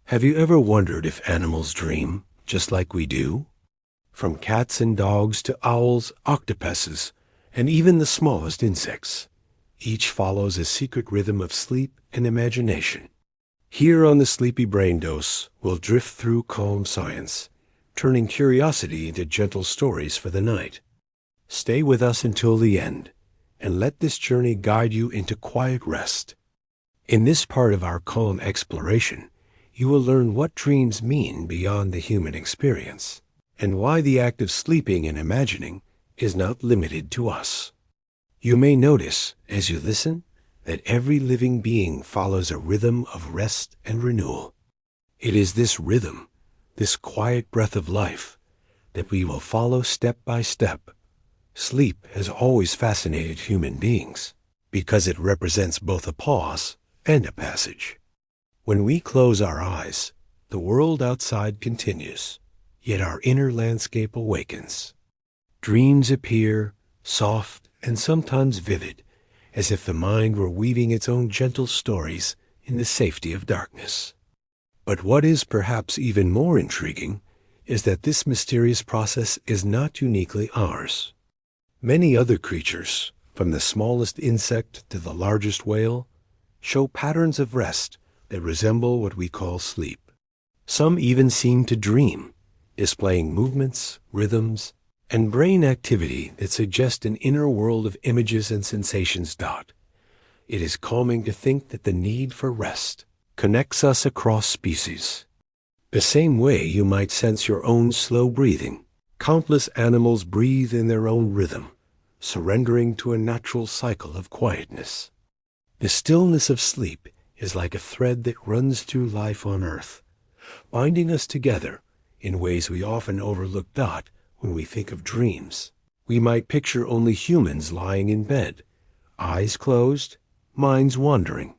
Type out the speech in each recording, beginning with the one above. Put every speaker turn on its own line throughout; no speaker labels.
Have you ever wondered if animals dream just like we do? From cats and dogs to owls, octopuses, and even the smallest insects, each follows a secret rhythm of sleep and imagination. Here on the Sleepy Brain Dose, we'll drift through calm science, turning curiosity into gentle stories for the night. Stay with us until the end, and let this journey guide you into quiet rest. In this part of our calm exploration, you will learn what dreams mean beyond the human experience, and why the act of sleeping and imagining is not limited to us. You may notice, as you listen, that every living being follows a rhythm of rest and renewal. It is this rhythm, this quiet breath of life, that we will follow step by step. Sleep has always fascinated human beings because it represents both a pause and a passage. When we close our eyes, the world outside continues, yet our inner landscape awakens. Dreams appear, soft and sometimes vivid, as if the mind were weaving its own gentle stories in the safety of darkness. But what is perhaps even more intriguing is that this mysterious process is not uniquely ours. Many other creatures, from the smallest insect to the largest whale, show patterns of rest that resemble what we call sleep. Some even seem to dream, displaying movements, rhythms, and brain activity that suggest an inner world of images and sensations. It is calming to think that the need for rest connects us across species. The same way you might sense your own slow breathing, countless animals breathe in their own rhythm, surrendering to a natural cycle of quietness. The stillness of sleep is like a thread that runs through life on Earth, binding us together in ways we often overlook. When we think of dreams, we might picture only humans lying in bed, eyes closed, minds wandering.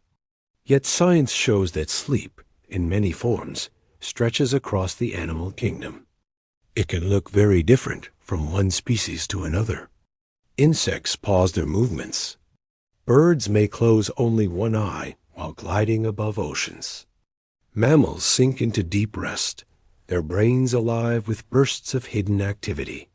Yet science shows that sleep, in many forms, stretches across the animal kingdom. It can look very different from one species to another. Insects pause their movements. Birds may close only one eye while gliding above oceans. Mammals sink into deep rest, their brains alive with bursts of hidden activity.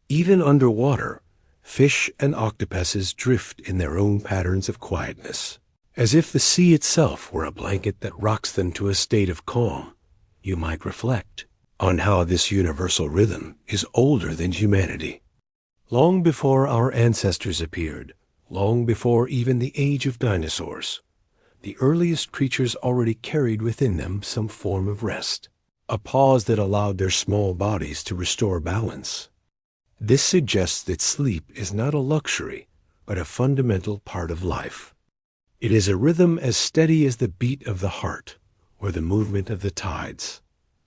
Even underwater, fish and octopuses drift in their own patterns of quietness, as if the sea itself were a blanket that rocks them to a state of calm. You might reflect on how this universal rhythm is older than humanity. Long before our ancestors appeared, long before even the age of dinosaurs, the earliest creatures already carried within them some form of rest, a pause that allowed their small bodies to restore balance. This suggests that sleep is not a luxury, but a fundamental part of life. It is a rhythm as steady as the beat of the heart or the movement of the tides.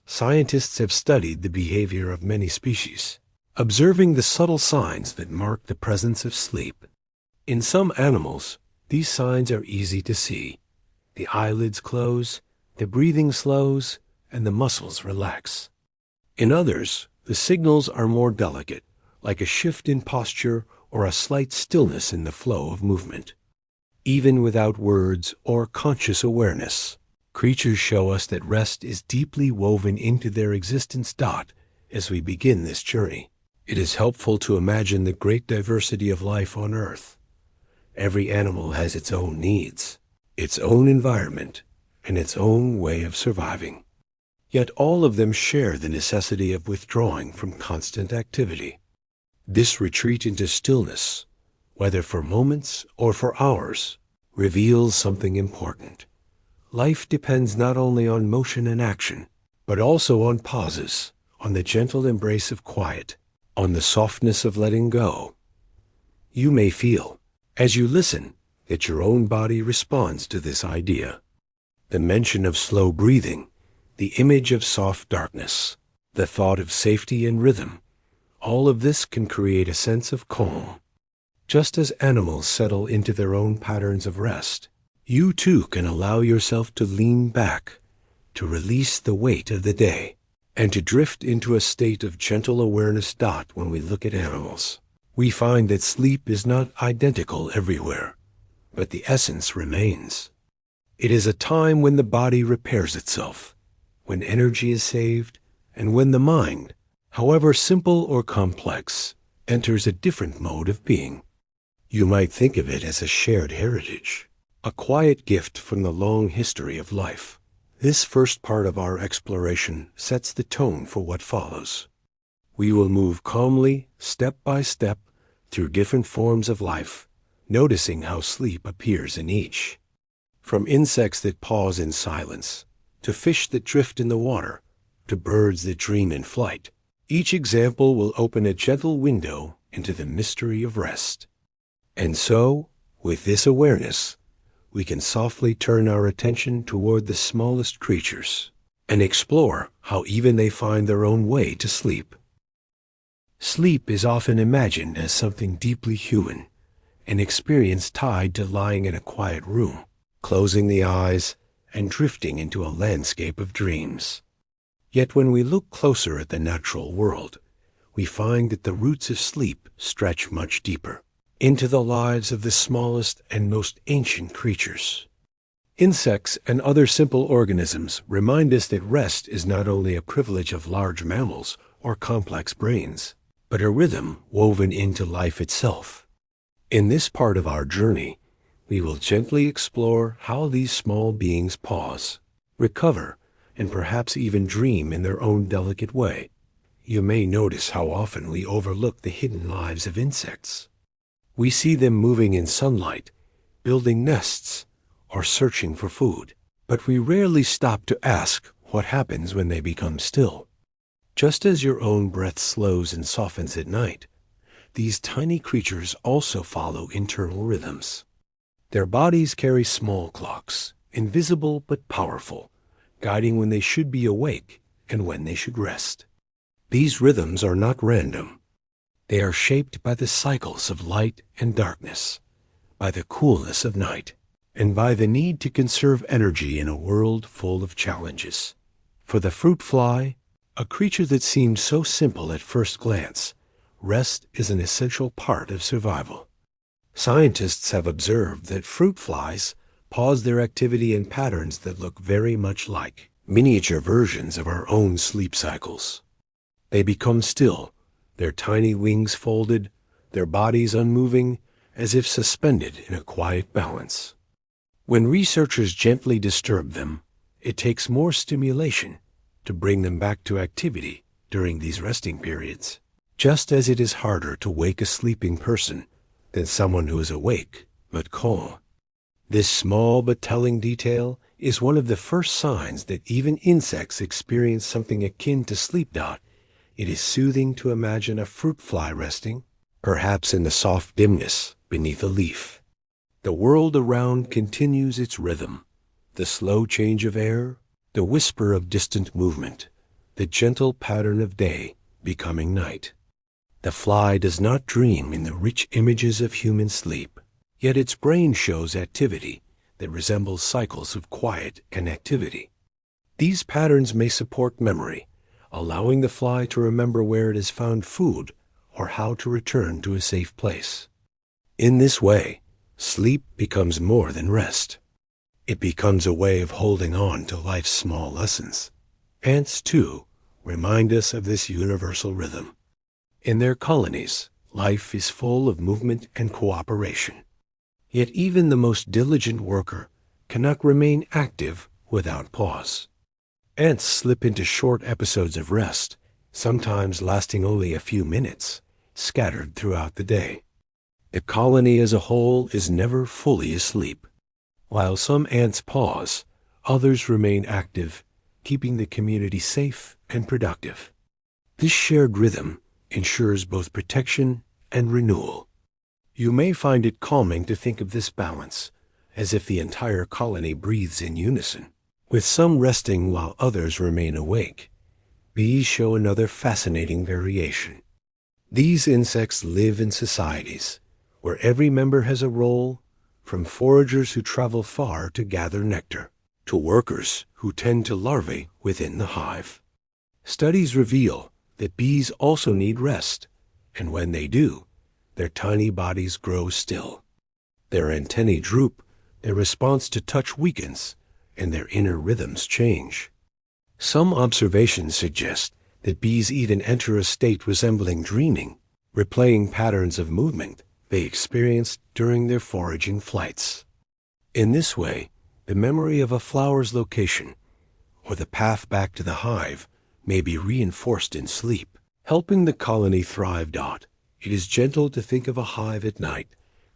Scientists have studied the behavior of many species, observing the subtle signs that mark the presence of sleep. In some animals, these signs are easy to see. The eyelids close, the breathing slows, and the muscles relax. In others, the signals are more delicate, like a shift in posture or a slight stillness in the flow of movement. Even without words or conscious awareness, creatures show us that rest is deeply woven into their existence. As we begin this journey, it is helpful to imagine the great diversity of life on Earth. Every animal has its own needs, its own environment, and its own way of surviving. Yet all of them share the necessity of withdrawing from constant activity. This retreat into stillness, whether for moments or for hours, reveals something important. Life depends not only on motion and action, but also on pauses, on the gentle embrace of quiet, on the softness of letting go. You may feel, as you listen, that your own body responds to this idea. The mention of slow breathing, the image of soft darkness, the thought of safety and rhythm, all of this can create a sense of calm. Just as animals settle into their own patterns of rest, you too can allow yourself to lean back, to release the weight of the day, and to drift into a state of gentle awareness. When we look at animals, we find that sleep is not identical everywhere, but the essence remains. It is a time when the body repairs itself, when energy is saved, and when the mind, however simple or complex, enters a different mode of being. You might think of it as a shared heritage, a quiet gift from the long history of life. This first part of our exploration sets the tone for what follows. We will move calmly, step by step, through different forms of life, noticing how sleep appears in each. From insects that pause in silence, to fish that drift in the water, to birds that dream in flight, each example will open a gentle window into the mystery of rest. And so, with this awareness, we can softly turn our attention toward the smallest creatures and explore how even they find their own way to sleep. Sleep is often imagined as something deeply human, an experience tied to lying in a quiet room, closing the eyes, and drifting into a landscape of dreams. Yet when we look closer at the natural world, we find that the roots of sleep stretch much deeper, into the lives of the smallest and most ancient creatures. Insects and other simple organisms remind us that rest is not only a privilege of large mammals or complex brains, but a rhythm woven into life itself. In this part of our journey, we will gently explore how these small beings pause, recover, and perhaps even dream in their own delicate way. You may notice how often we overlook the hidden lives of insects. We see them moving in sunlight, building nests, or searching for food, but we rarely stop to ask what happens when they become still. Just as your own breath slows and softens at night, these tiny creatures also follow internal rhythms. Their bodies carry small clocks, invisible but powerful, guiding when they should be awake and when they should rest. These rhythms are not random. They are shaped by the cycles of light and darkness, by the coolness of night, and by the need to conserve energy in a world full of challenges. For the fruit fly, a creature that seemed so simple at first glance, rest is an essential part of survival. Scientists have observed that fruit flies pause their activity in patterns that look very much like miniature versions of our own sleep cycles. They become still, their tiny wings folded, their bodies unmoving, as if suspended in a quiet balance. When researchers gently disturb them, it takes more stimulation to bring them back to activity during these resting periods, just as it is harder to wake a sleeping person than someone who is awake but calm. This small but telling detail is one of the first signs that even insects experience something akin to sleep. It is soothing to imagine a fruit fly resting, perhaps in the soft dimness beneath a leaf. The world around continues its rhythm, the slow change of air, the whisper of distant movement, the gentle pattern of day becoming night. The fly does not dream in the rich images of human sleep, yet its brain shows activity that resembles cycles of quiet and activity. These patterns may support memory, allowing the fly to remember where it has found food or how to return to a safe place. In this way, sleep becomes more than rest. It becomes a way of holding on to life's small lessons. Ants, too, remind us of this universal rhythm. In their colonies, life is full of movement and cooperation. Yet even the most diligent worker cannot remain active without pause. Ants slip into short episodes of rest, sometimes lasting only a few minutes, scattered throughout the day. The colony as a whole is never fully asleep. While some ants pause, others remain active, keeping the community safe and productive. This shared rhythm ensures both protection and renewal. You may find it calming to think of this balance, as if the entire colony breathes in unison, with some resting while others remain awake. Bees show another fascinating variation. These insects live in societies where every member has a role, from foragers who travel far to gather nectar, to workers who tend to larvae within the hive. Studies reveal that bees also need rest, and when they do, their tiny bodies grow still. Their antennae droop, their response to touch weakens, and their inner rhythms change. Some observations suggest that bees even enter a state resembling dreaming, replaying patterns of movement they experienced during their foraging flights. In this way, the memory of a flower's location or the path back to the hive may be reinforced in sleep, helping the colony thrive. It is gentle to think of a hive at night,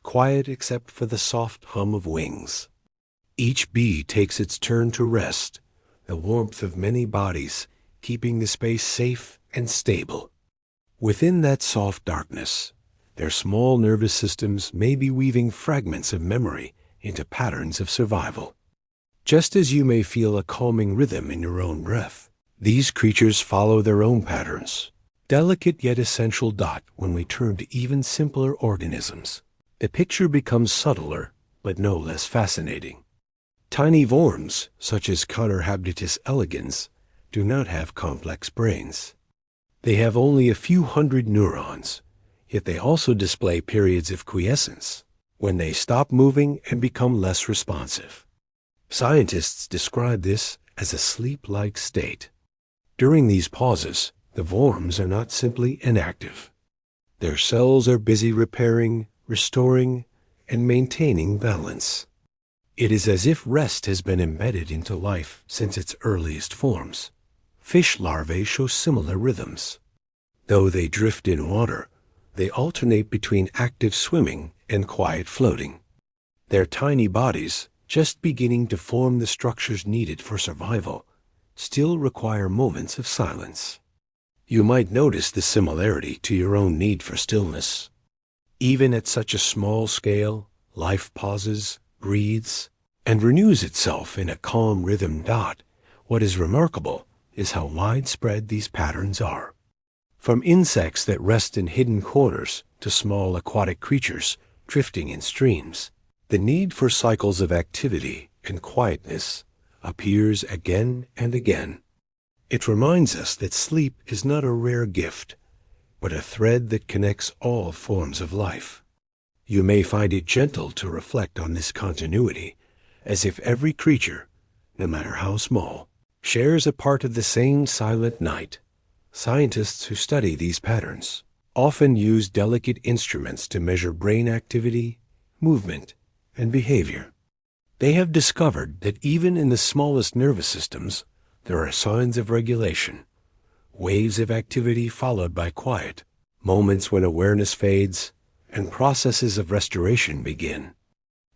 quiet except for the soft hum of wings. Each bee takes its turn to rest, the warmth of many bodies keeping the space safe and stable. Within that soft darkness, their small nervous systems may be weaving fragments of memory into patterns of survival. Just as you may feel a calming rhythm in your own breath, these creatures follow their own patterns. Delicate yet essential. When we turn to even simpler organisms, the picture becomes subtler, but no less fascinating. Tiny worms, such as Conorhabditis elegans, do not have complex brains. They have only a few hundred neurons, yet they also display periods of quiescence, when they stop moving and become less responsive. Scientists describe this as a sleep-like state. During these pauses, the worms are not simply inactive. Their cells are busy repairing, restoring, and maintaining balance. It is as if rest has been embedded into life since its earliest forms. Fish larvae show similar rhythms. Though they drift in water, they alternate between active swimming and quiet floating. Their tiny bodies, just beginning to form the structures needed for survival, still require moments of silence. You might notice the similarity to your own need for stillness. Even at such a small scale, life pauses, breathes, and renews itself in a calm rhythm. What is remarkable is how widespread these patterns are. From insects that rest in hidden corners to small aquatic creatures drifting in streams, the need for cycles of activity and quietness appears again and again. It reminds us that sleep is not a rare gift, but a thread that connects all forms of life. You may find it gentle to reflect on this continuity, as if every creature, no matter how small, shares a part of the same silent night. Scientists who study these patterns often use delicate instruments to measure brain activity, movement, and behavior. They have discovered that even in the smallest nervous systems, there are signs of regulation, waves of activity followed by quiet, moments when awareness fades, and processes of restoration begin.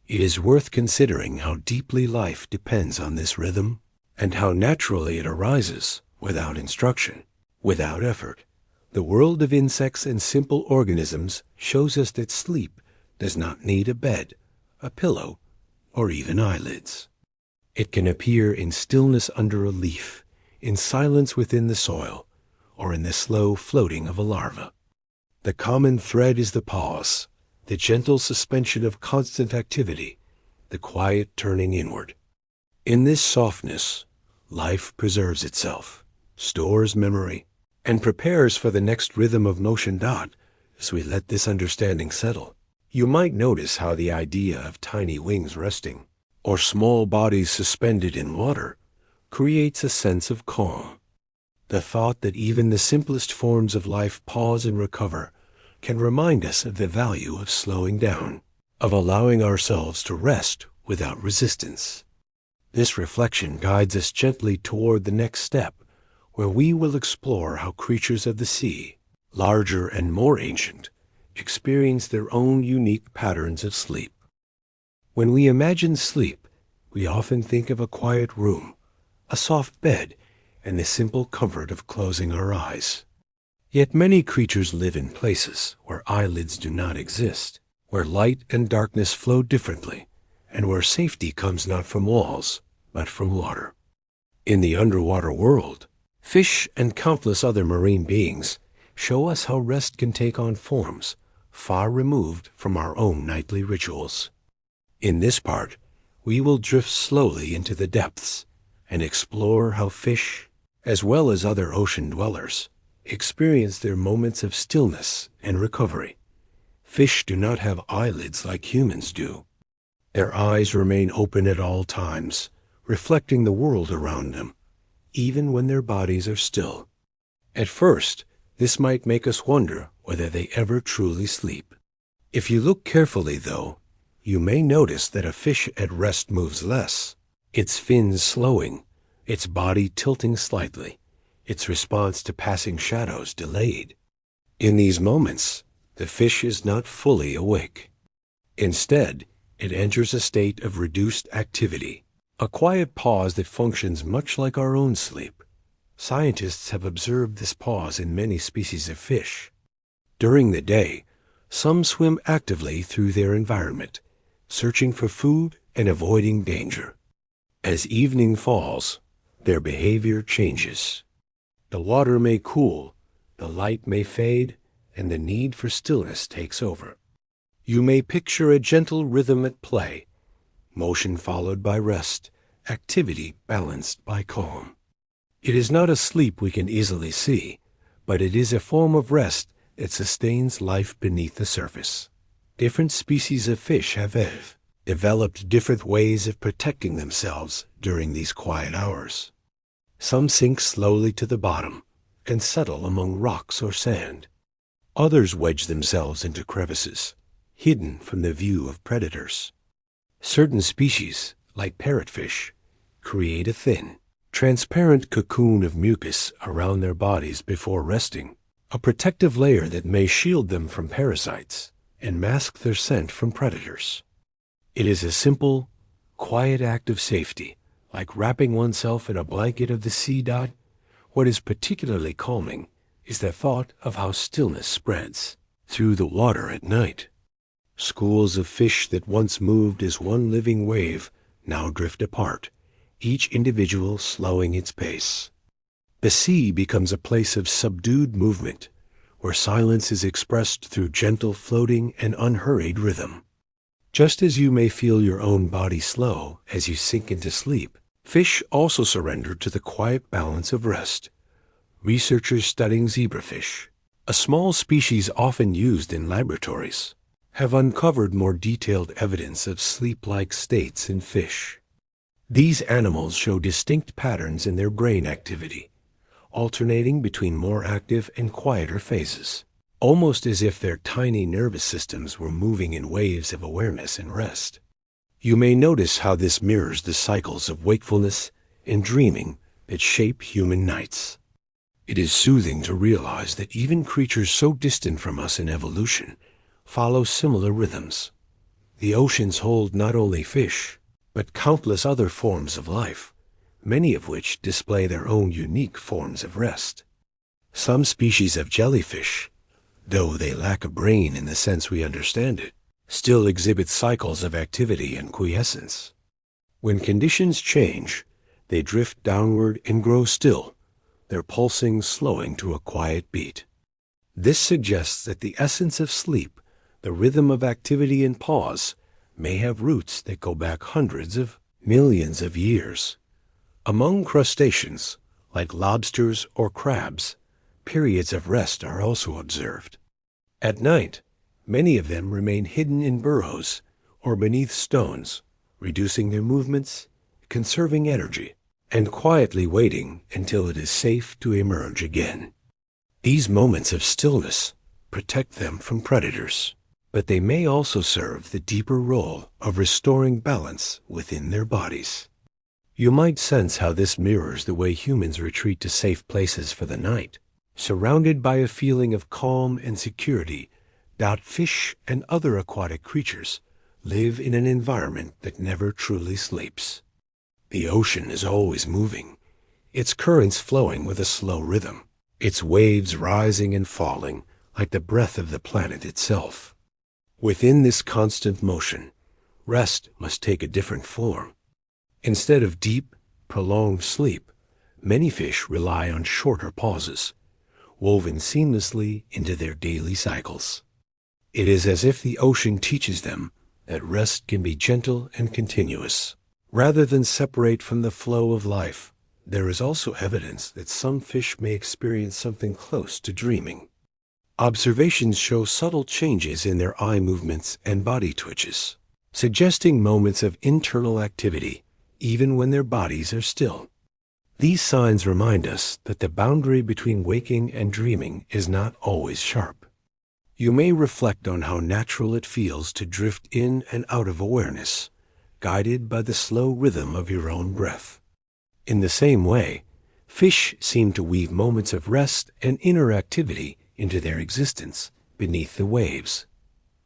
It is worth considering how deeply life depends on this rhythm, and how naturally it arises without instruction, without effort. The world of insects and simple organisms shows us that sleep does not need a bed, a pillow, or even eyelids. It can appear in stillness under a leaf, in silence within the soil, or in the slow floating of a larva. The common thread is the pause, the gentle suspension of constant activity, the quiet turning inward. In this softness, life preserves itself, stores memory, and prepares for the next rhythm of motion. As we let this understanding settle, you might notice how the idea of tiny wings resting, or small bodies suspended in water, creates a sense of calm. The thought that even the simplest forms of life pause and recover can remind us of the value of slowing down, of allowing ourselves to rest without resistance. This reflection guides us gently toward the next step, where we will explore how creatures of the sea, larger and more ancient, experience their own unique patterns of sleep. When we imagine sleep, we often think of a quiet room, a soft bed, and the simple comfort of closing our eyes. Yet many creatures live in places where eyelids do not exist, where light and darkness flow differently, and where safety comes not from walls, but from water. In the underwater world, fish and countless other marine beings show us how rest can take on forms far removed from our own nightly rituals. In this part, we will drift slowly into the depths and explore how fish, as well as other ocean dwellers, experience their moments of stillness and recovery. Fish do not have eyelids like humans do. Their eyes remain open at all times, reflecting the world around them, even when their bodies are still. At first, this might make us wonder whether they ever truly sleep. If you look carefully, though, you may notice that a fish at rest moves less, its fins slowing, its body tilting slightly, its response to passing shadows delayed. In these moments, the fish is not fully awake. Instead, it enters a state of reduced activity, a quiet pause that functions much like our own sleep. Scientists have observed this pause in many species of fish. During the day, some swim actively through their environment, searching for food and avoiding danger. As evening falls, their behavior changes. The water may cool, the light may fade, and the need for stillness takes over. You may picture a gentle rhythm at play, motion followed by rest, activity balanced by calm. It is not a sleep we can easily see, but it is a form of rest that sustains life beneath the surface. Different species of fish have developed different ways of protecting themselves during these quiet hours. Some sink slowly to the bottom and settle among rocks or sand. Others wedge themselves into crevices, hidden from the view of predators. Certain species, like parrotfish, create a thin, transparent cocoon of mucus around their bodies before resting, a protective layer that may shield them from parasites and mask their scent from predators. It is a simple, quiet act of safety, like wrapping oneself in a blanket of the sea. What is particularly calming is the thought of how stillness spreads through the water at night. Schools of fish that once moved as one living wave now drift apart, each individual slowing its pace. The sea becomes a place of subdued movement, where silence is expressed through gentle floating and unhurried rhythm. Just as you may feel your own body slow as you sink into sleep, fish also surrender to the quiet balance of rest. Researchers studying zebrafish, a small species often used in laboratories, have uncovered more detailed evidence of sleep-like states in fish. These animals show distinct patterns in their brain activity, alternating between more active and quieter phases, almost as if their tiny nervous systems were moving in waves of awareness and rest. You may notice how this mirrors the cycles of wakefulness and dreaming that shape human nights. It is soothing to realize that even creatures so distant from us in evolution follow similar rhythms. The oceans hold not only fish, but countless other forms of life, many of which display their own unique forms of rest. Some species of jellyfish, though they lack a brain in the sense we understand it, still exhibit cycles of activity and quiescence. When conditions change, they drift downward and grow still, their pulsing slowing to a quiet beat. This suggests that the essence of sleep, the rhythm of activity and pause, may have roots that go back hundreds of millions of years. Among crustaceans, like lobsters or crabs, periods of rest are also observed. At night, many of them remain hidden in burrows or beneath stones, reducing their movements, conserving energy, and quietly waiting until it is safe to emerge again. These moments of stillness protect them from predators, but they may also serve the deeper role of restoring balance within their bodies. You might sense how this mirrors the way humans retreat to safe places for the night, surrounded by a feeling of calm and security. Fish and other aquatic creatures live in an environment that never truly sleeps. The ocean is always moving, its currents flowing with a slow rhythm, its waves rising and falling like the breath of the planet itself. Within this constant motion, rest must take a different form. Instead of deep, prolonged sleep, many fish rely on shorter pauses, woven seamlessly into their daily cycles. It is as if the ocean teaches them that rest can be gentle and continuous. Rather than separate from the flow of life, there is also evidence that some fish may experience something close to dreaming. Observations show subtle changes in their eye movements and body twitches, suggesting moments of internal activity even when their bodies are still. These signs remind us that the boundary between waking and dreaming is not always sharp. You may reflect on how natural it feels to drift in and out of awareness, guided by the slow rhythm of your own breath. In the same way, fish seem to weave moments of rest and inner activity into their existence beneath the waves.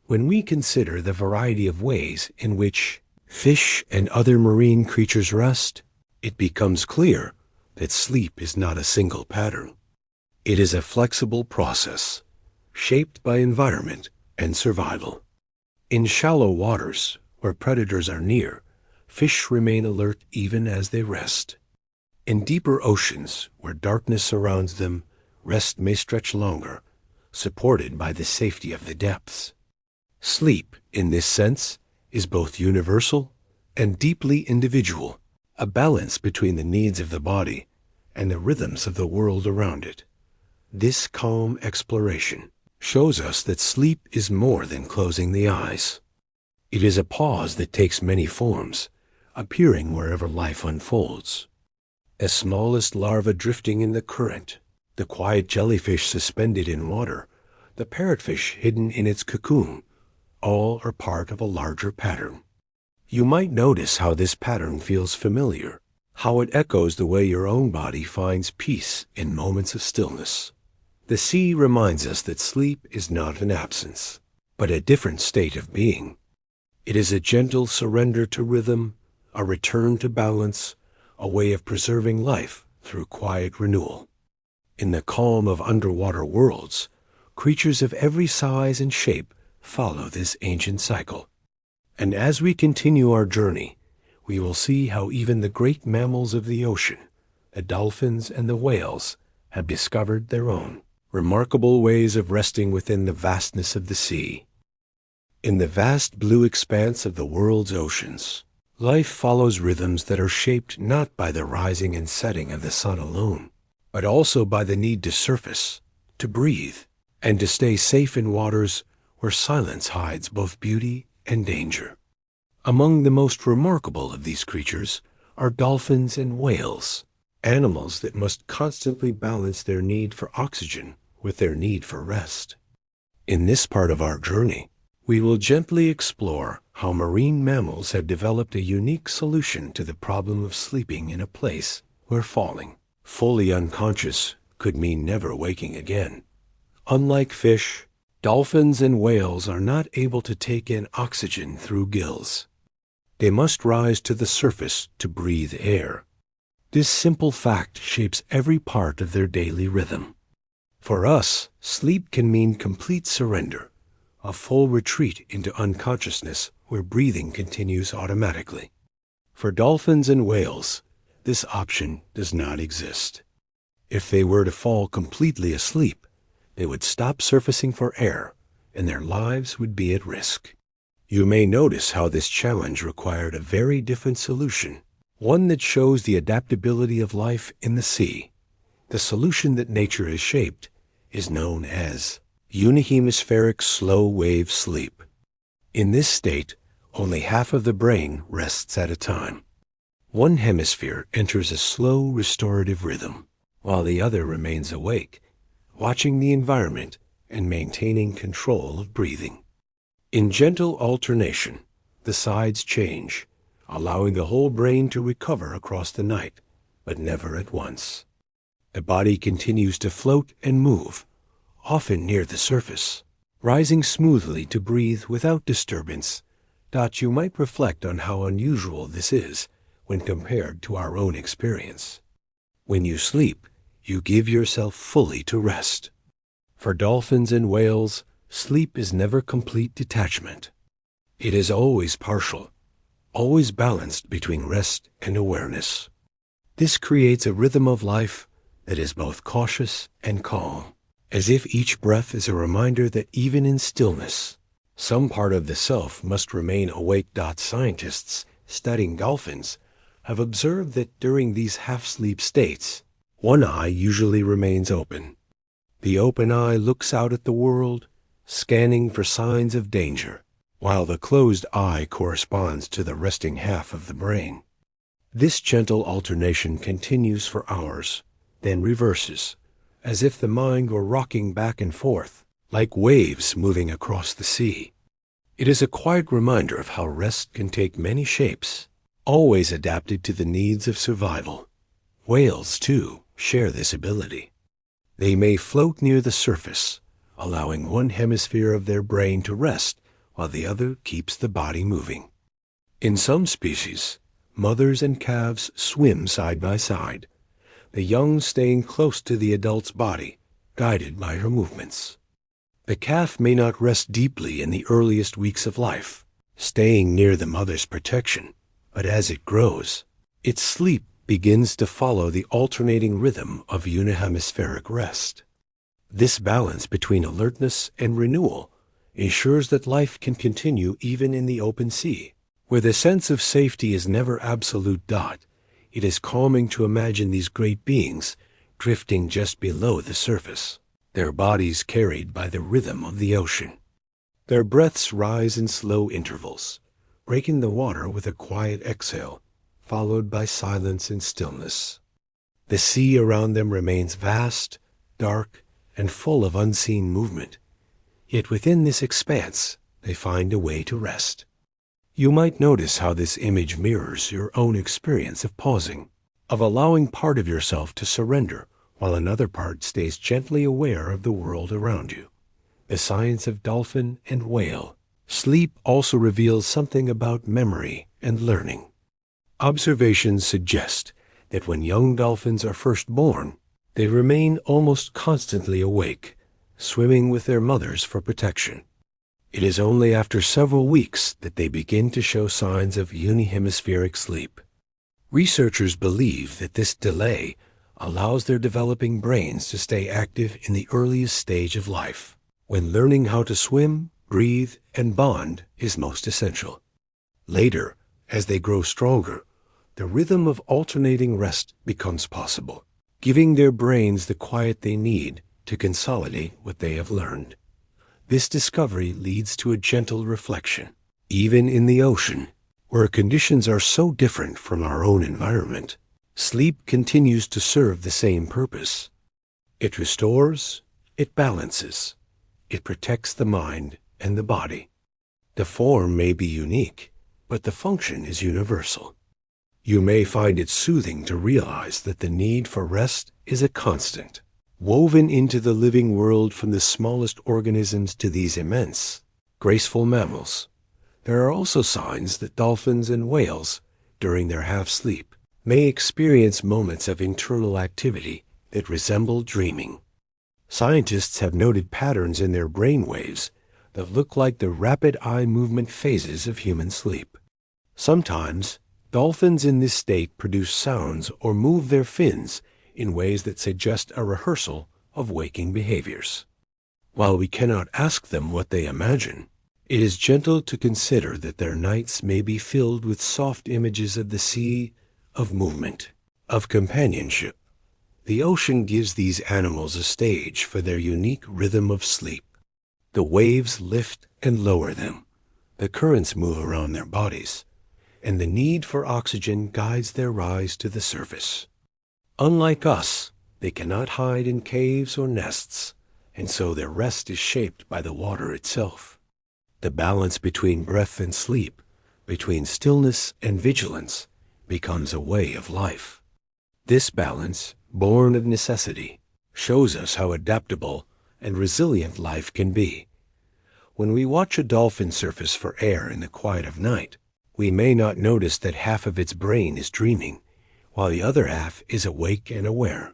When we consider the variety of ways in which fish and other marine creatures rest, it becomes clear that sleep is not a single pattern. It is a flexible process, shaped by environment and survival. In shallow waters, where predators are near, fish remain alert even as they rest. In deeper oceans, where darkness surrounds them, rest may stretch longer, supported by the safety of the depths. Sleep, in this sense, is both universal and deeply individual, a balance between the needs of the body and the rhythms of the world around it. This calm exploration shows us that sleep is more than closing the eyes. It is a pause that takes many forms, appearing wherever life unfolds. As smallest larva drifting in the current, the quiet jellyfish suspended in water, the parrotfish hidden in its cocoon, all are part of a larger pattern. You might notice how this pattern feels familiar, how it echoes the way your own body finds peace in moments of stillness. The sea reminds us that sleep is not an absence, but a different state of being. It is a gentle surrender to rhythm, a return to balance, a way of preserving life through quiet renewal. In the calm of underwater worlds, creatures of every size and shape follow this ancient cycle. And as we continue our journey, we will see how even the great mammals of the ocean, the dolphins and the whales, have discovered their own remarkable ways of resting within the vastness of the sea. In the vast blue expanse of the world's oceans, life follows rhythms that are shaped not by the rising and setting of the sun alone, but also by the need to surface, to breathe, and to stay safe in waters where silence hides both beauty and danger. Among the most remarkable of these creatures are dolphins and whales, animals that must constantly balance their need for oxygen with their need for rest. In this part of our journey, we will gently explore how marine mammals have developed a unique solution to the problem of sleeping in a place where falling, fully unconscious, could mean never waking again. Unlike fish, dolphins and whales are not able to take in oxygen through gills. They must rise to the surface to breathe air. This simple fact shapes every part of their daily rhythm. For us, sleep can mean complete surrender, a full retreat into unconsciousness where breathing continues automatically. For dolphins and whales, this option does not exist. If they were to fall completely asleep, they would stop surfacing for air, and their lives would be at risk. You may notice how this challenge required a very different solution, one that shows the adaptability of life in the sea. The solution that nature has shaped is known as unihemispheric slow-wave sleep. In this state, only half of the brain rests at a time. One hemisphere enters a slow restorative rhythm, while the other remains awake, watching the environment and maintaining control of breathing. In gentle alternation, the sides change, allowing the whole brain to recover across the night, but never at once. The body continues to float and move, often near the surface, rising smoothly to breathe without disturbance. You might reflect on how unusual this is when compared to our own experience. When you sleep, you give yourself fully to rest. For dolphins and whales, sleep is never complete detachment. It is always partial, always balanced between rest and awareness. This creates a rhythm of life that is both cautious and calm, as if each breath is a reminder that even in stillness, some part of the self must remain awake. Scientists studying dolphins have observed that during these half-sleep states, one eye usually remains open. The open eye looks out at the world, scanning for signs of danger, while the closed eye corresponds to the resting half of the brain. This gentle alternation continues for hours, then reverses, as if the mind were rocking back and forth, like waves moving across the sea. It is a quiet reminder of how rest can take many shapes, always adapted to the needs of survival. Whales, too, share this ability. They may float near the surface, allowing one hemisphere of their brain to rest while the other keeps the body moving. In some species, mothers and calves swim side by side, the young staying close to the adult's body, guided by her movements. The calf may not rest deeply in the earliest weeks of life, staying near the mother's protection, but as it grows, its sleep begins to follow the alternating rhythm of unihemispheric rest. This balance between alertness and renewal ensures that life can continue even in the open sea, where the sense of safety is never absolute. It is calming to imagine these great beings drifting just below the surface, their bodies carried by the rhythm of the ocean. Their breaths rise in slow intervals, breaking the water with a quiet exhale, followed by silence and stillness. The sea around them remains vast, dark, and full of unseen movement. Yet within this expanse, they find a way to rest. You might notice how this image mirrors your own experience of pausing, of allowing part of yourself to surrender while another part stays gently aware of the world around you. The science of dolphin and whale. Sleep also reveals something about memory and learning. Observations suggest that when young dolphins are first born, they remain almost constantly awake, swimming with their mothers for protection. It is only after several weeks that they begin to show signs of unihemispheric sleep. Researchers believe that this delay allows their developing brains to stay active in the earliest stage of life, when learning how to swim, breathe, and bond is most essential. Later, as they grow stronger, the rhythm of alternating rest becomes possible, giving their brains the quiet they need to consolidate what they have learned. This discovery leads to a gentle reflection. Even in the ocean, where conditions are so different from our own environment, sleep continues to serve the same purpose. It restores, it balances, it protects the mind and the body. The form may be unique, but the function is universal. You may find it soothing to realize that the need for rest is a constant, woven into the living world from the smallest organisms to these immense, graceful mammals. There are also signs that dolphins and whales, during their half-sleep, may experience moments of internal activity that resemble dreaming. Scientists have noted patterns in their brain waves that look like the rapid eye movement phases of human sleep. Sometimes, dolphins in this state produce sounds or move their fins in ways that suggest a rehearsal of waking behaviors. While we cannot ask them what they imagine, it is gentle to consider that their nights may be filled with soft images of the sea, of movement, of companionship. The ocean gives these animals a stage for their unique rhythm of sleep. The waves lift and lower them, the currents move around their bodies, and the need for oxygen guides their rise to the surface. Unlike us, they cannot hide in caves or nests, and so their rest is shaped by the water itself. The balance between breath and sleep, between stillness and vigilance, becomes a way of life. This balance, born of necessity, shows us how adaptable and resilient life can be. When we watch a dolphin surface for air in the quiet of night, we may not notice that half of its brain is dreaming, while the other half is awake and aware.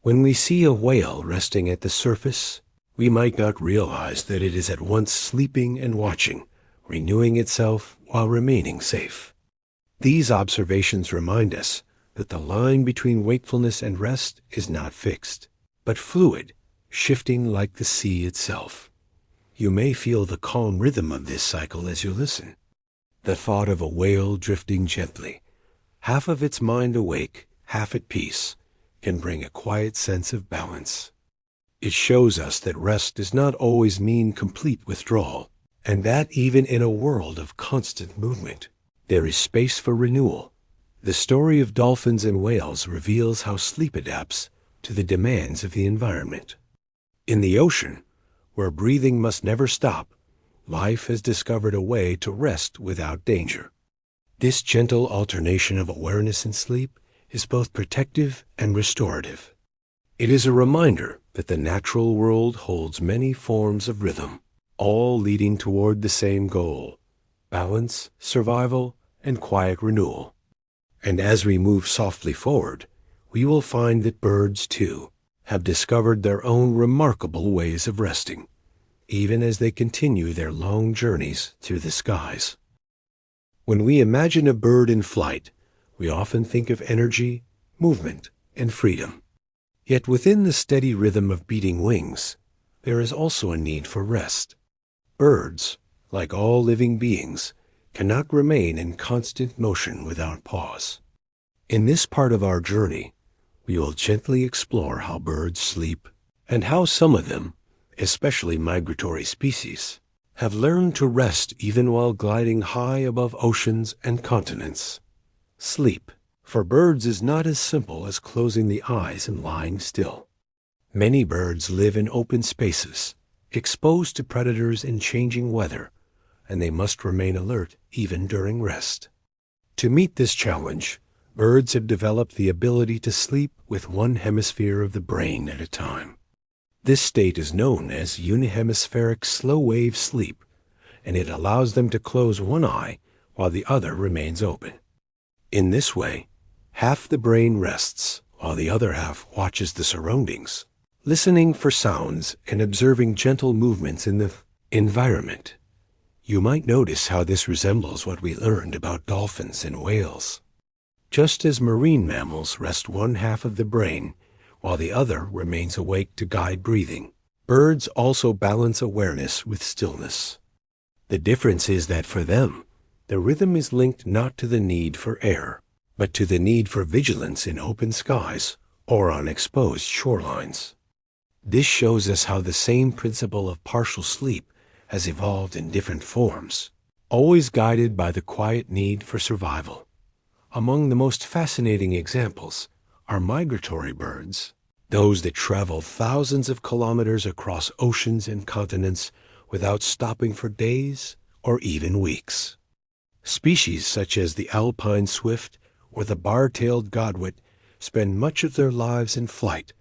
When we see a whale resting at the surface, we might not realize that it is at once sleeping and watching, renewing itself while remaining safe. These observations remind us that the line between wakefulness and rest is not fixed, but fluid, shifting like the sea itself. You may feel the calm rhythm of this cycle as you listen. The thought of a whale drifting gently, half of its mind awake, half at peace, can bring a quiet sense of balance. It shows us that rest does not always mean complete withdrawal, and that even in a world of constant movement, there is space for renewal, The story of dolphins and whales reveals how sleep adapts to the demands of the environment. In the ocean, where breathing must never stop, life has discovered a way to rest without danger. This gentle alternation of awareness and sleep is both protective and restorative. It is a reminder that the natural world holds many forms of rhythm, all leading toward the same goal: balance, survival, and quiet renewal. And as we move softly forward, we will find that birds, too, have discovered their own remarkable ways of resting, even as they continue their long journeys through the skies. When we imagine a bird in flight, we often think of energy, movement, and freedom. Yet within the steady rhythm of beating wings, there is also a need for rest. Birds, like all living beings, cannot remain in constant motion without pause. In this part of our journey, we will gently explore how birds sleep and how some of them, especially migratory species, have learned to rest even while gliding high above oceans and continents. Sleep, for birds, is not as simple as closing the eyes and lying still. Many birds live in open spaces, exposed to predators and changing weather, and they must remain alert even during rest. To meet this challenge, birds have developed the ability to sleep with one hemisphere of the brain at a time. This state is known as unihemispheric slow-wave sleep, and it allows them to close one eye while the other remains open. In this way, half the brain rests while the other half watches the surroundings, listening for sounds and observing gentle movements in the environment. You might notice how this resembles what we learned about dolphins and whales. Just as marine mammals rest one half of the brain while the other remains awake to guide breathing, birds also balance awareness with stillness. The difference is that for them, the rhythm is linked not to the need for air, but to the need for vigilance in open skies or on exposed shorelines. This shows us how the same principle of partial sleep has evolved in different forms, always guided by the quiet need for survival. Among the most fascinating examples are migratory birds, those that travel thousands of kilometers across oceans and continents without stopping for days or even weeks. Species such as the alpine swift or the bar-tailed godwit spend much of their lives in flight,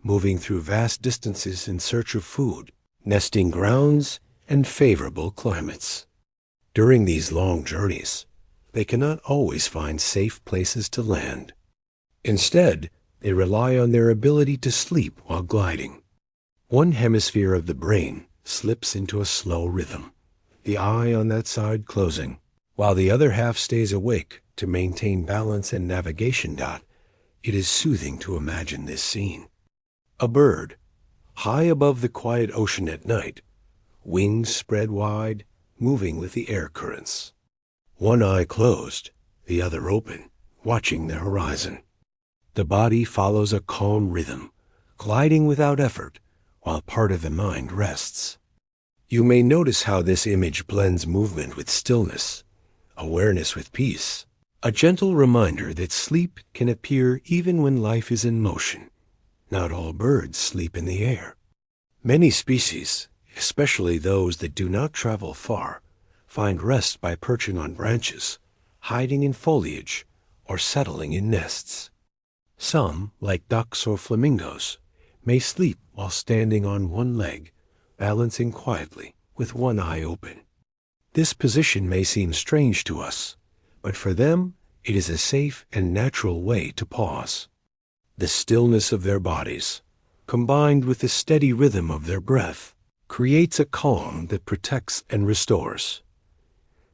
moving through vast distances in search of food, nesting grounds, and favorable climates. During these long journeys, they cannot always find safe places to land. Instead, they rely on their ability to sleep while gliding. One hemisphere of the brain slips into a slow rhythm, the eye on that side closing, while the other half stays awake to maintain balance and navigation. It is soothing to imagine this scene. A bird, high above the quiet ocean at night, wings spread wide, moving with the air currents. One eye closed, the other open, watching the horizon. The body follows a calm rhythm, gliding without effort, while part of the mind rests. You may notice how this image blends movement with stillness, awareness with peace, a gentle reminder that sleep can appear even when life is in motion. Not all birds sleep in the air. Many species, especially those that do not travel far, find rest by perching on branches, hiding in foliage, or settling in nests. Some, like ducks or flamingos, may sleep while standing on one leg, balancing quietly with one eye open. This position may seem strange to us, but for them it is a safe and natural way to pause. The stillness of their bodies, combined with the steady rhythm of their breath, creates a calm that protects and restores.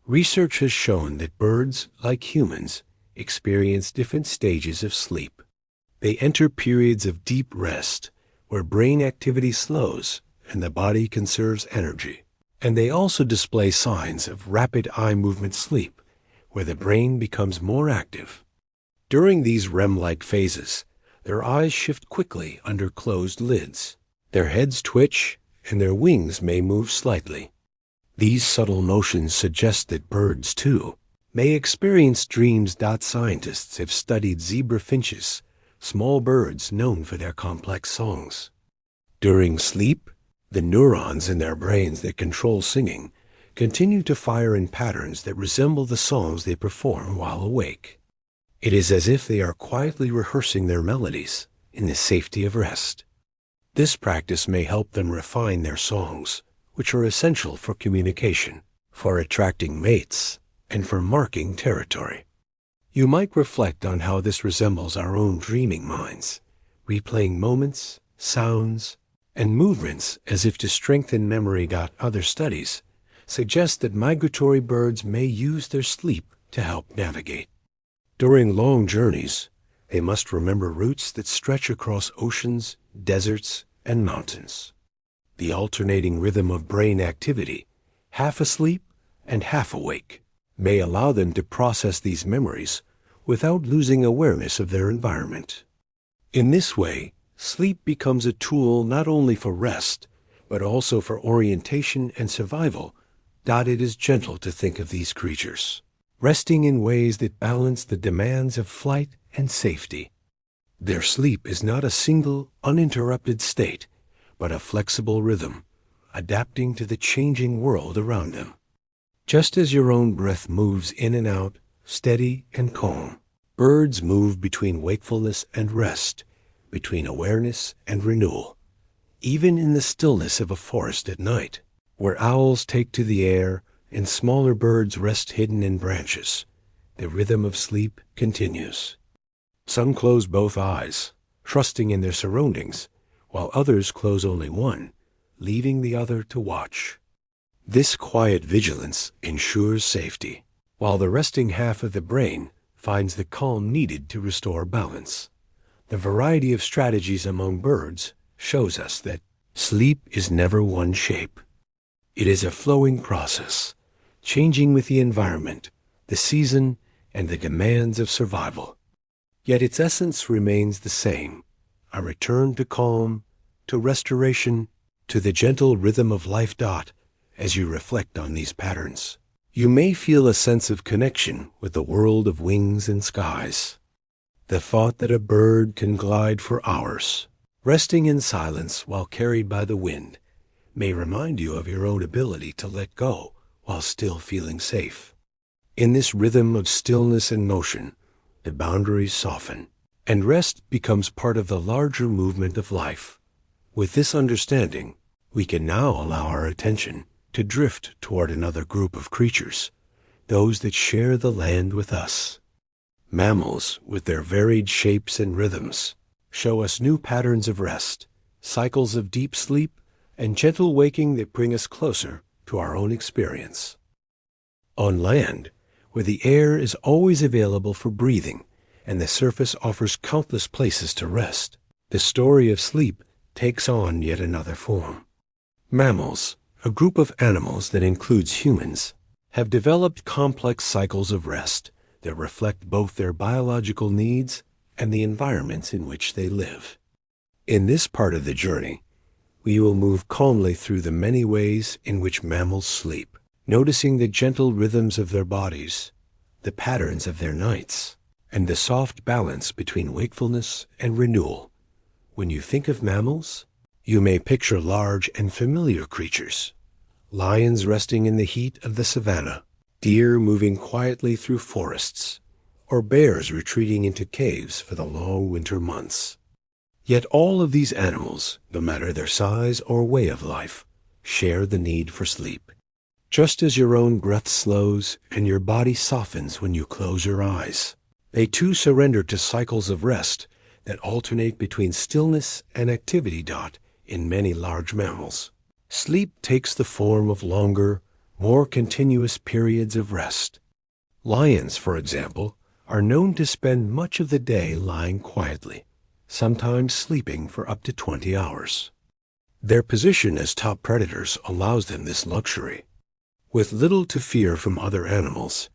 Research has shown that birds, like humans, experience different stages of sleep. They enter periods of deep rest, where brain activity slows and the body conserves energy. And they also display signs of rapid eye movement sleep, where the brain becomes more active. During these REM-like phases, their eyes shift quickly under closed lids. Their heads twitch, and their wings may move slightly. These subtle motions suggest that birds, too, may experience dreams. Scientists have studied zebra finches, small birds known for their complex songs. During sleep, the neurons in their brains that control singing continue to fire in patterns that resemble the songs they perform while awake. It is as if they are quietly rehearsing their melodies in the safety of rest. This practice may help them refine their songs, which are essential for communication, for attracting mates, and for marking territory. You might reflect on how this resembles our own dreaming minds, replaying moments, sounds, and movements as if to strengthen memory. Other studies suggest that migratory birds may use their sleep to help navigate. During long journeys, they must remember routes that stretch across oceans, deserts, and mountains. The alternating rhythm of brain activity, half asleep and half awake, may allow them to process these memories without losing awareness of their environment. In this way, sleep becomes a tool not only for rest, but also for orientation and survival. It is gentle to think of these creatures resting in ways that balance the demands of flight and safety. Their sleep is not a single, uninterrupted state, but a flexible rhythm, adapting to the changing world around them. Just as your own breath moves in and out, steady and calm, birds move between wakefulness and rest, between awareness and renewal. Even in the stillness of a forest at night, where owls take to the air and smaller birds rest hidden in branches, the rhythm of sleep continues. Some close both eyes, trusting in their surroundings, while others close only one, leaving the other to watch. This quiet vigilance ensures safety, while the resting half of the brain finds the calm needed to restore balance. The variety of strategies among birds shows us that sleep is never one shape. It is a flowing process, changing with the environment, the season, and the demands of survival. Yet its essence remains the same, a return to calm, to restoration, to the gentle rhythm of life. As you reflect on these patterns, you may feel a sense of connection with the world of wings and skies. The thought that a bird can glide for hours, resting in silence while carried by the wind, may remind you of your own ability to let go while still feeling safe. In this rhythm of stillness and motion, the boundaries soften, and rest becomes part of the larger movement of life. With this understanding, we can now allow our attention to drift toward another group of creatures, those that share the land with us. Mammals, with their varied shapes and rhythms, show us new patterns of rest, cycles of deep sleep, and gentle waking that bring us closer to our own experience. On land, where the air is always available for breathing and the surface offers countless places to rest, the story of sleep takes on yet another form. Mammals, a group of animals that includes humans, have developed complex cycles of rest that reflect both their biological needs and the environments in which they live. In this part of the journey, we will move calmly through the many ways in which mammals sleep, noticing the gentle rhythms of their bodies, the patterns of their nights, and the soft balance between wakefulness and renewal. When you think of mammals, you may picture large and familiar creatures, lions resting in the heat of the savanna, deer moving quietly through forests, or bears retreating into caves for the long winter months. Yet all of these animals, no matter their size or way of life, share the need for sleep. Just as your own breath slows and your body softens when you close your eyes, they too surrender to cycles of rest that alternate between stillness and activity. In many large mammals, sleep takes the form of longer, more continuous periods of rest. Lions, for example, are known to spend much of the day lying quietly, sometimes sleeping for up to 20 hours. Their position as top predators allows them this luxury. With little to fear from other animals,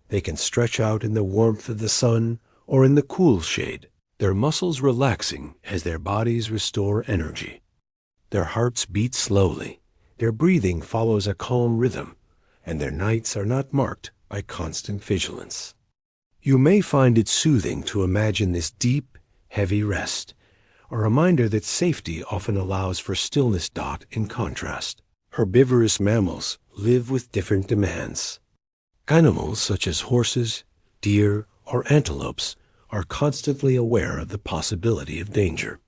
they can stretch out in the warmth of the sun or in the cool shade, their muscles relaxing as their bodies restore energy. Their hearts beat slowly, their breathing follows a calm rhythm, and their nights are not marked by constant vigilance. You may find it soothing to imagine this deep, heavy rest, a reminder that safety often allows for stillness. In contrast, herbivorous mammals live with different demands. Animals such as horses, deer, or antelopes are constantly aware of the possibility of danger.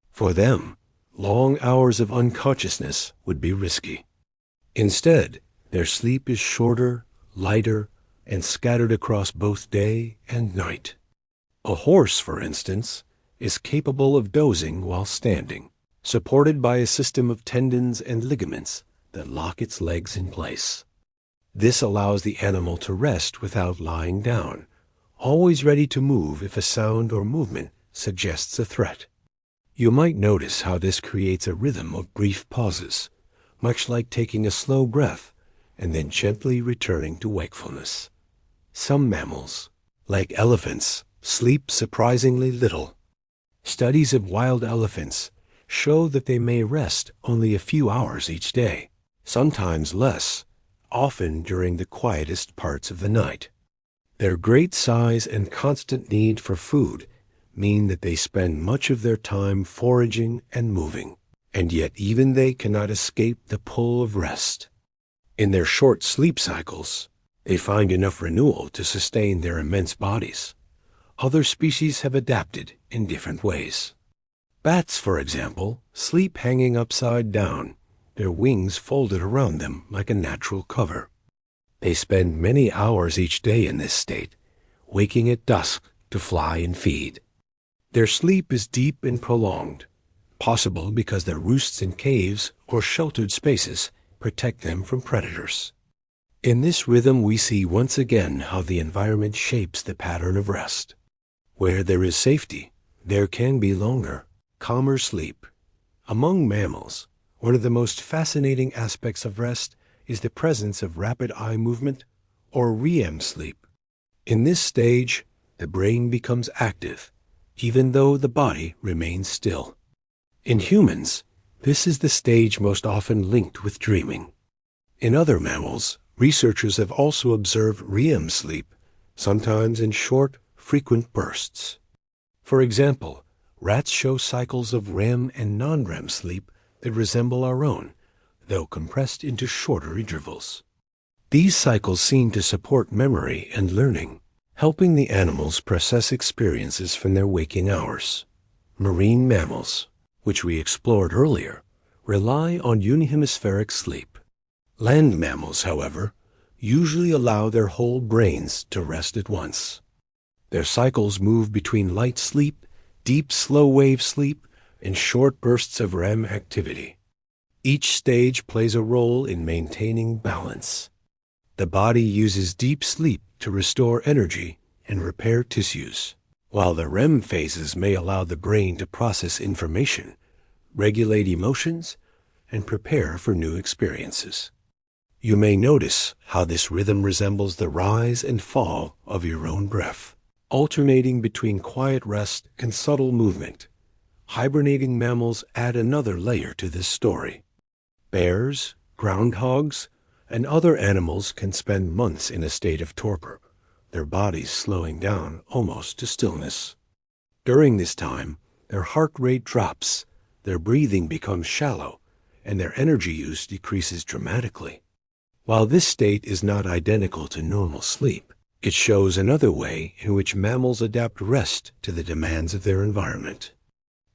For them, long hours of unconsciousness would be risky. Instead, their sleep is shorter, lighter, and scattered across both day and night. A horse, for instance, is capable of dozing while standing, supported by a system of tendons and ligaments that lock its legs in place. This allows the animal to rest without lying down, always ready to move if a sound or movement suggests a threat. You might notice how this creates a rhythm of brief pauses, much like taking a slow breath and then gently returning to wakefulness. Some mammals, like elephants, sleep surprisingly little. Studies of wild elephants show that they may rest only a few hours each day, sometimes less, often during the quietest parts of the night. Their great size and constant need for food mean that they spend much of their time foraging and moving, and yet even they cannot escape the pull of rest. In their short sleep cycles, they find enough renewal to sustain their immense bodies. Other species have adapted in different ways. Bats, for example, sleep hanging upside down, their wings folded around them like a natural cover. They spend many hours each day in this state, waking at dusk to fly and feed. Their sleep is deep and prolonged, possible because their roosts in caves or sheltered spaces protect them from predators. In this rhythm, we see once again how the environment shapes the pattern of rest. Where there is safety, there can be longer, calmer sleep. Among mammals, one of the most fascinating aspects of rest is the presence of rapid eye movement, or REM sleep. In this stage, the brain becomes active, even though the body remains still. In humans, this is the stage most often linked with dreaming. In other mammals, researchers have also observed REM sleep, sometimes in short, frequent bursts. For example, rats show cycles of REM and non-REM sleep that resemble our own, though compressed into shorter intervals. These cycles seem to support memory and learning, helping the animals process experiences from their waking hours. Marine mammals, which we explored earlier, rely on unihemispheric sleep. Land mammals, however, usually allow their whole brains to rest at once. Their cycles move between light sleep, deep slow-wave sleep, and short bursts of REM activity. Each stage plays a role in maintaining balance. The body uses deep sleep to restore energy and repair tissues, while the REM phases may allow the brain to process information, regulate emotions, and prepare for new experiences. You may notice how this rhythm resembles the rise and fall of your own breath, alternating between quiet rest and subtle movement. Hibernating mammals add another layer to this story. Bears, groundhogs, and other animals can spend months in a state of torpor, their bodies slowing down almost to stillness. During this time, their heart rate drops, their breathing becomes shallow, and their energy use decreases dramatically. While this state is not identical to normal sleep, it shows another way in which mammals adapt rest to the demands of their environment.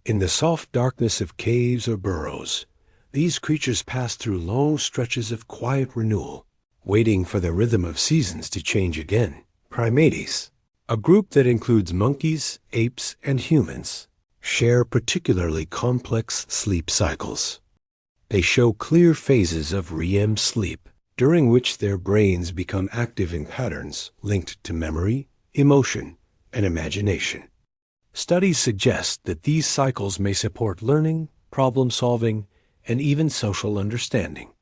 In the soft darkness of caves or burrows, these creatures pass through long stretches of quiet renewal, waiting for the rhythm of seasons to change again. Primates, a group that includes monkeys, apes, and humans, share particularly complex sleep cycles. They show clear phases of REM sleep, during which their brains become active in patterns linked to memory, emotion, and imagination. Studies suggest that these cycles may support learning, problem-solving, and even social understanding.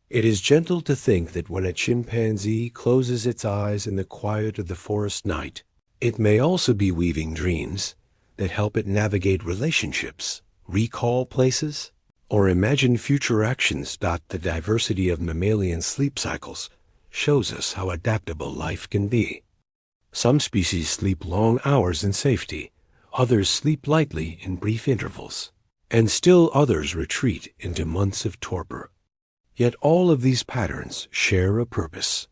It is gentle to think that when a chimpanzee closes its eyes in the quiet of the forest night, it may also be weaving dreams that help it navigate relationships, recall places, or imagine future actions. The diversity of mammalian sleep cycles shows us how adaptable life can be. Some species sleep long hours in safety, others sleep lightly in brief intervals, and still others retreat into months of torpor. Yet all of these patterns share a purpose: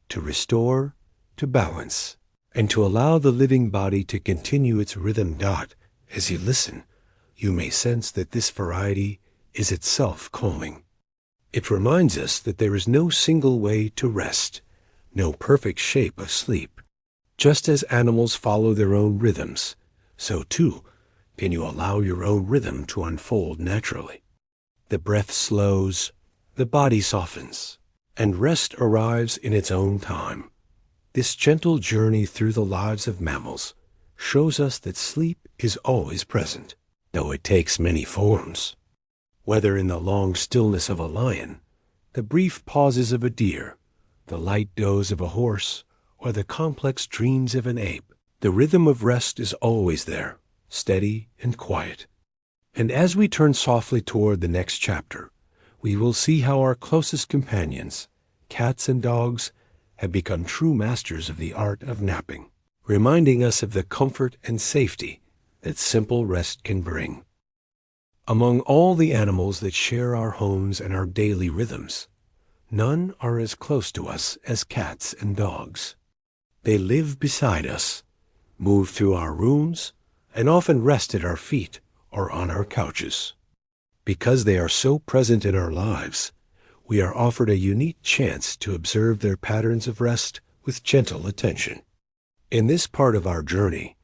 to restore, to balance, and to allow the living body to continue its rhythm. As you listen, you may sense that this variety is itself calming. It reminds us that there is no single way to rest, no perfect shape of sleep. Just as animals follow their own rhythms, so too can you allow your own rhythm to unfold naturally. The breath slows, the body softens, and rest arrives in its own time. This gentle journey through the lives of mammals shows us that sleep is always present, though it takes many forms. Whether in the long stillness of a lion, the brief pauses of a deer, the light doze of a horse, or the complex dreams of an ape, the rhythm of rest is always there, steady and quiet. And as we turn softly toward the next chapter, we will see how our closest companions, cats and dogs, have become true masters of the art of napping, reminding us of the comfort and safety that simple rest can bring. Among all the animals that share our homes and our daily rhythms, none are as close to us as cats and dogs. They live beside us, move through our rooms, and often rest at our feet or on our couches. Because they are so present in our lives, we are offered a unique chance to observe their patterns of rest with gentle attention. In this part of our journey,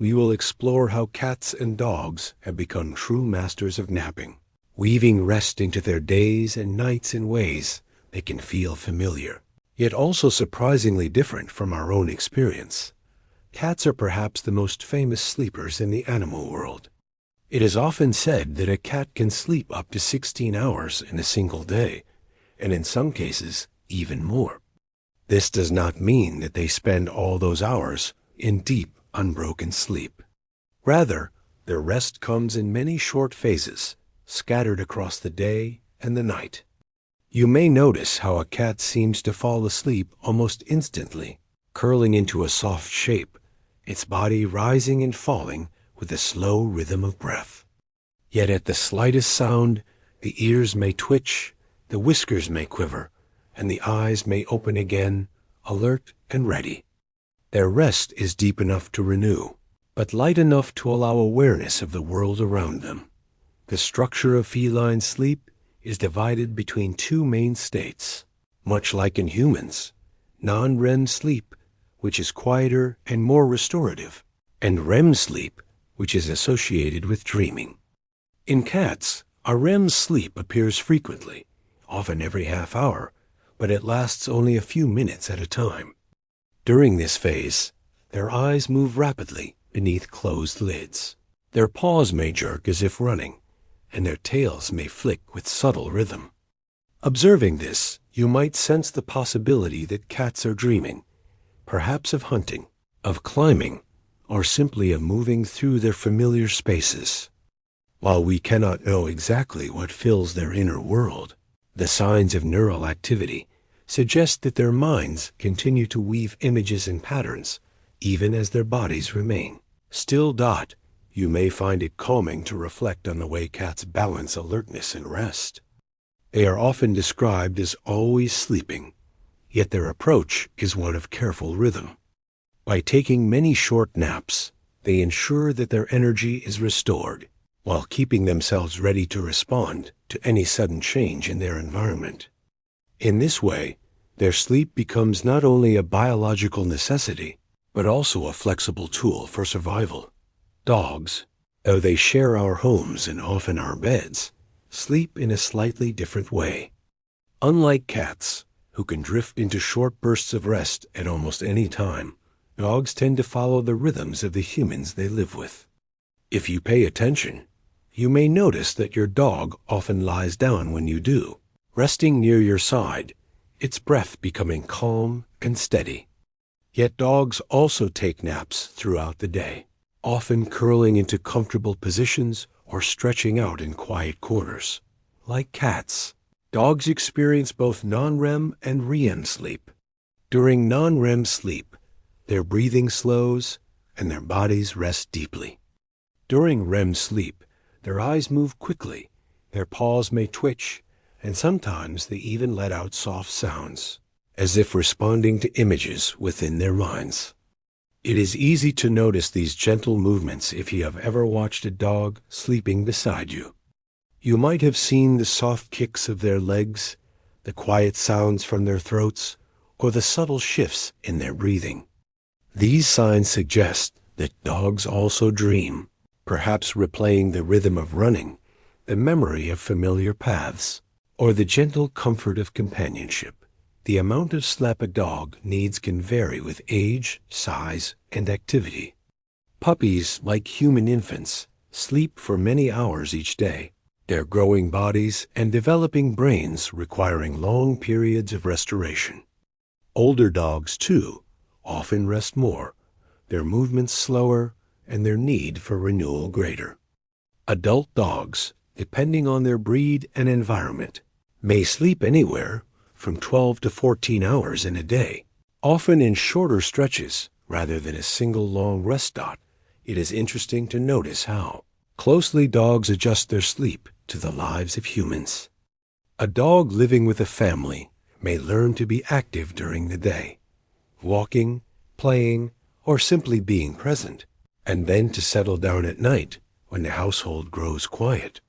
we will explore how cats and dogs have become true masters of napping, weaving rest into their days and nights in ways that can feel familiar, yet also surprisingly different from our own experience. Cats are perhaps the most famous sleepers in the animal world. It is often said that a cat can sleep up to 16 hours in a single day, and in some cases, even more. This does not mean that they spend all those hours in deep, unbroken sleep. Rather, their rest comes in many short phases, scattered across the day and the night. You may notice how a cat seems to fall asleep almost instantly, curling into a soft shape, its body rising and falling with a slow rhythm of breath. Yet at the slightest sound, the ears may twitch, the whiskers may quiver, and the eyes may open again, alert and ready. Their rest is deep enough to renew, but light enough to allow awareness of the world around them. The structure of feline sleep is divided between two main states, much like in humans: non-REM sleep, which is quieter and more restorative, and REM sleep, which is associated with dreaming. In cats, a REM sleep appears frequently, often every half hour, but it lasts only a few minutes at a time. During this phase, their eyes move rapidly beneath closed lids. Their paws may jerk as if running, and their tails may flick with subtle rhythm. Observing this, you might sense the possibility that cats are dreaming, perhaps of hunting, of climbing, or simply of moving through their familiar spaces. While we cannot know exactly what fills their inner world, the signs of neural activity suggest that their minds continue to weave images and patterns, even as their bodies remain still. You may find it calming to reflect on the way cats balance alertness and rest. They are often described as always sleeping, yet their approach is one of careful rhythm. By taking many short naps, they ensure that their energy is restored, while keeping themselves ready to respond to any sudden change in their environment. In this way, their sleep becomes not only a biological necessity, but also a flexible tool for survival. Dogs, though they share our homes and often our beds, sleep in a slightly different way. Unlike cats, who can drift into short bursts of rest at almost any time, dogs tend to follow the rhythms of the humans they live with. If you pay attention, you may notice that your dog often lies down when you do, resting near your side, its breath becoming calm and steady. Yet dogs also take naps throughout the day, often curling into comfortable positions or stretching out in quiet corners. Like cats, dogs experience both non-REM and REM sleep, During non-REM sleep, their breathing slows and their bodies rest deeply. During REM sleep, their eyes move quickly, their paws may twitch, and sometimes they even let out soft sounds, as if responding to images within their minds. It is easy to notice these gentle movements if you have ever watched a dog sleeping beside you. You might have seen the soft kicks of their legs, the quiet sounds from their throats, or the subtle shifts in their breathing. These signs suggest that dogs also dream, perhaps replaying the rhythm of running, the memory of familiar paths, or the gentle comfort of companionship. The amount of sleep a dog needs can vary with age, size, and activity. Puppies, like human infants, sleep for many hours each day, their growing bodies and developing brains requiring long periods of restoration. Older dogs, too, often rest more, their movements slower, and their need for renewal greater. Adult dogs, depending on their breed and environment, may sleep anywhere from 12 to 14 hours in a day, often in shorter stretches rather than a single long rest dot. It is interesting to notice how closely dogs adjust their sleep to the lives of humans. A dog living with a family may learn to be active during the day, walking, playing, or simply being present, and then to settle down at night when the household grows quiet.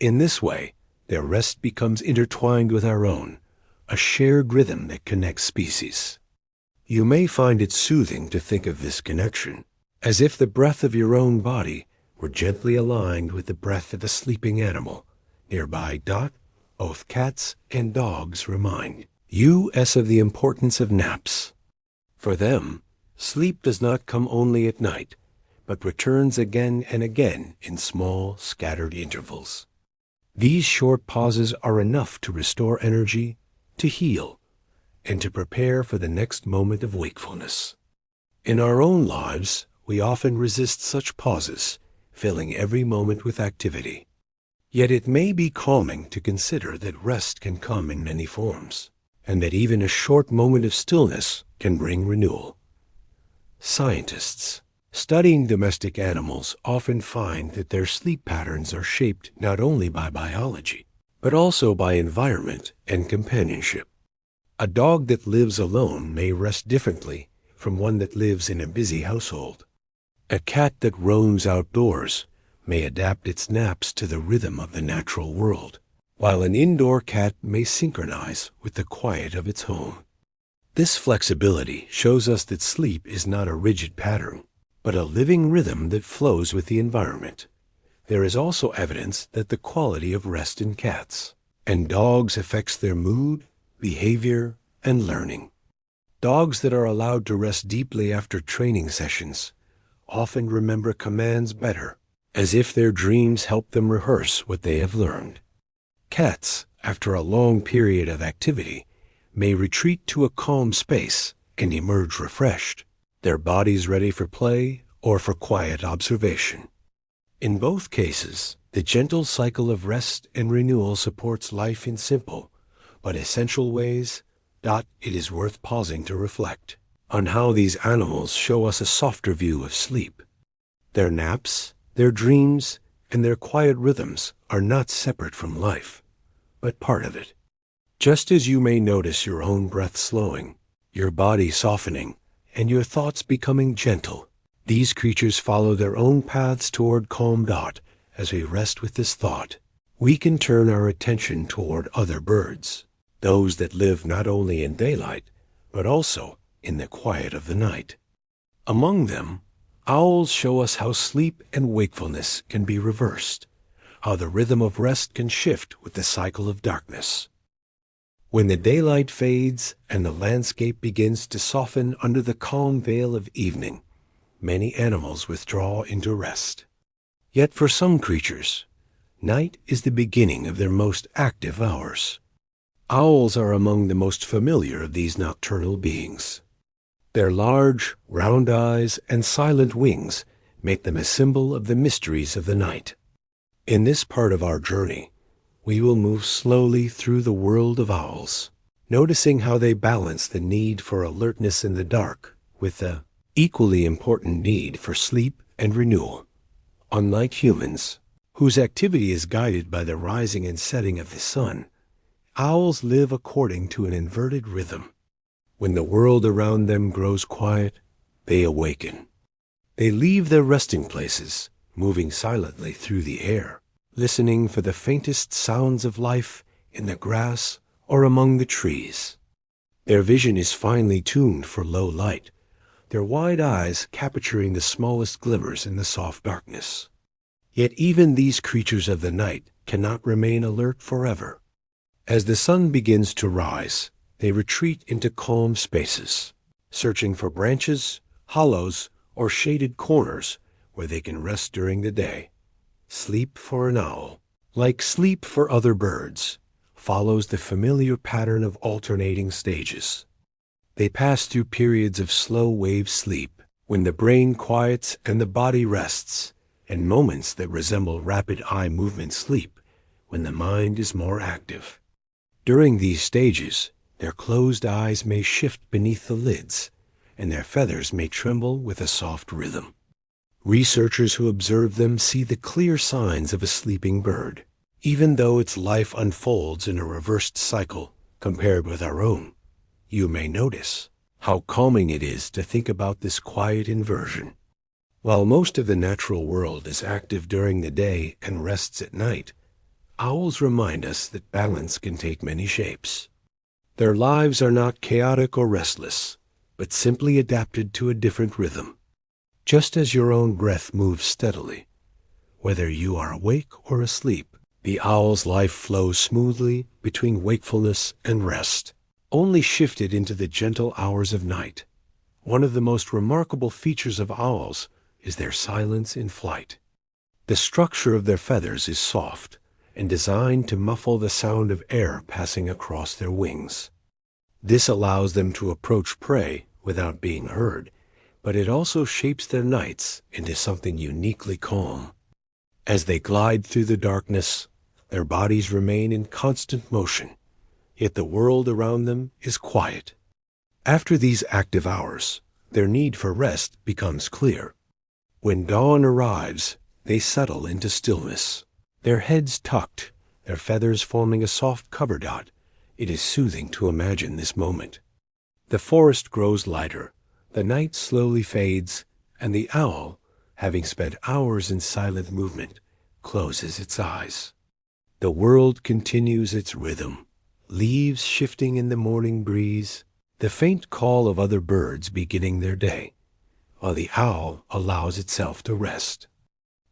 In this way, their rest becomes intertwined with our own, a shared rhythm that connects species. You may find it soothing to think of this connection, as if the breath of your own body were gently aligned with the breath of a sleeping animal. Nearby, both cats and dogs remind us of the importance of naps. For them, sleep does not come only at night, but returns again and again in small, scattered intervals. These short pauses are enough to restore energy, to heal, and to prepare for the next moment of wakefulness. In our own lives, we often resist such pauses, filling every moment with activity. Yet it may be calming to consider that rest can come in many forms, and that even a short moment of stillness can bring renewal. Scientists studying domestic animals often find that their sleep patterns are shaped not only by biology, but also by environment and companionship. A dog that lives alone may rest differently from one that lives in a busy household. A cat that roams outdoors may adapt its naps to the rhythm of the natural world, while an indoor cat may synchronize with the quiet of its home. This flexibility shows us that sleep is not a rigid pattern, but a living rhythm that flows with the environment. There is also evidence that the quality of rest in cats and dogs affects their mood, behavior, and learning. Dogs that are allowed to rest deeply after training sessions often remember commands better, as if their dreams help them rehearse what they have learned. Cats, after a long period of activity, may retreat to a calm space and emerge refreshed, their bodies ready for play or for quiet observation. In both cases, the gentle cycle of rest and renewal supports life in simple but essential ways. It is worth pausing to reflect on how these animals show us a softer view of sleep. Their naps, their dreams, and their quiet rhythms are not separate from life, but part of it. Just as you may notice your own breath slowing, your body softening, and your thoughts becoming gentle, these creatures follow their own paths toward calm. As we rest with this thought, we can turn our attention toward other birds, those that live not only in daylight, but also in the quiet of the night. Among them, owls show us how sleep and wakefulness can be reversed, how the rhythm of rest can shift with the cycle of darkness. When the daylight fades and the landscape begins to soften under the calm veil of evening, many animals withdraw into rest. Yet for some creatures, night is the beginning of their most active hours. Owls are among the most familiar of these nocturnal beings. Their large, round eyes and silent wings make them a symbol of the mysteries of the night. In this part of our journey, we will move slowly through the world of owls, noticing how they balance the need for alertness in the dark with the equally important need for sleep and renewal. Unlike humans, whose activity is guided by the rising and setting of the sun, owls live according to an inverted rhythm. When the world around them grows quiet, they awaken. They leave their resting places, moving silently through the air, listening for the faintest sounds of life in the grass or among the trees. Their vision is finely tuned for low light, their wide eyes capturing the smallest glimmers in the soft darkness. Yet even these creatures of the night cannot remain alert forever. As the sun begins to rise, they retreat into calm spaces, searching for branches, hollows, or shaded corners where they can rest during the day. Sleep for an owl, like sleep for other birds, follows the familiar pattern of alternating stages. They pass through periods of slow wave sleep, when the brain quiets and the body rests, and moments that resemble rapid eye movement sleep, when the mind is more active. During these stages, their closed eyes may shift beneath the lids, and their feathers may tremble with a soft rhythm. Researchers who observe them see the clear signs of a sleeping bird, even though its life unfolds in a reversed cycle compared with our own. You may notice how calming it is to think about this quiet inversion. While most of the natural world is active during the day and rests at night, owls remind us that balance can take many shapes. Their lives are not chaotic or restless, but simply adapted to a different rhythm. Just as your own breath moves steadily, whether you are awake or asleep, the owl's life flows smoothly between wakefulness and rest, only shifted into the gentle hours of night. One of the most remarkable features of owls is their silence in flight. The structure of their feathers is soft and designed to muffle the sound of air passing across their wings. This allows them to approach prey without being heard, but it also shapes their nights into something uniquely calm. As they glide through the darkness, their bodies remain in constant motion, yet the world around them is quiet. After these active hours, their need for rest becomes clear. When dawn arrives, they settle into stillness, their heads tucked, their feathers forming a soft cover dot. It is soothing to imagine this moment. The forest grows lighter, the night slowly fades, and the owl, having spent hours in silent movement, closes its eyes. The world continues its rhythm, leaves shifting in the morning breeze, the faint call of other birds beginning their day, while the owl allows itself to rest.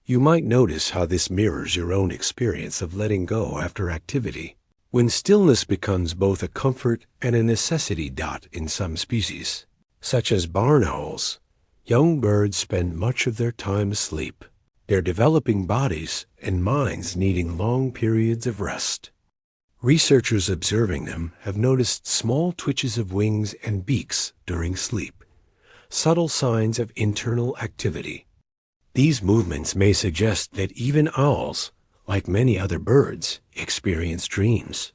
You might notice how this mirrors your own experience of letting go after activity. When stillness becomes both a comfort and a necessity. In some species, such as barn owls, young birds spend much of their time asleep, their developing bodies and minds needing long periods of rest. Researchers observing them have noticed small twitches of wings and beaks during sleep, subtle signs of internal activity. These movements may suggest that even owls, like many other birds, experience dreams.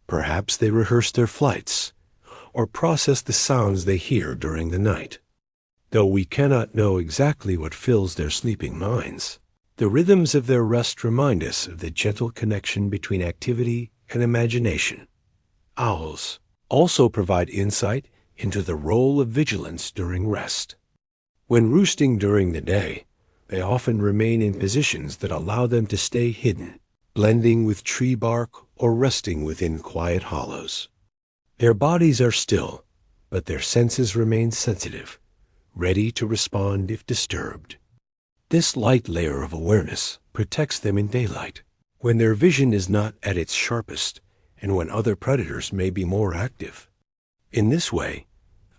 Perhaps they rehearse their flights, or process the sounds they hear during the night. Though we cannot know exactly what fills their sleeping minds, the rhythms of their rest remind us of the gentle connection between activity and imagination. Owls also provide insight into the role of vigilance during rest. When roosting during the day, they often remain in positions that allow them to stay hidden, blending with tree bark or resting within quiet hollows. Their bodies are still, but their senses remain sensitive, ready to respond if disturbed. This light layer of awareness protects them in daylight, when their vision is not at its sharpest and when other predators may be more active. In this way,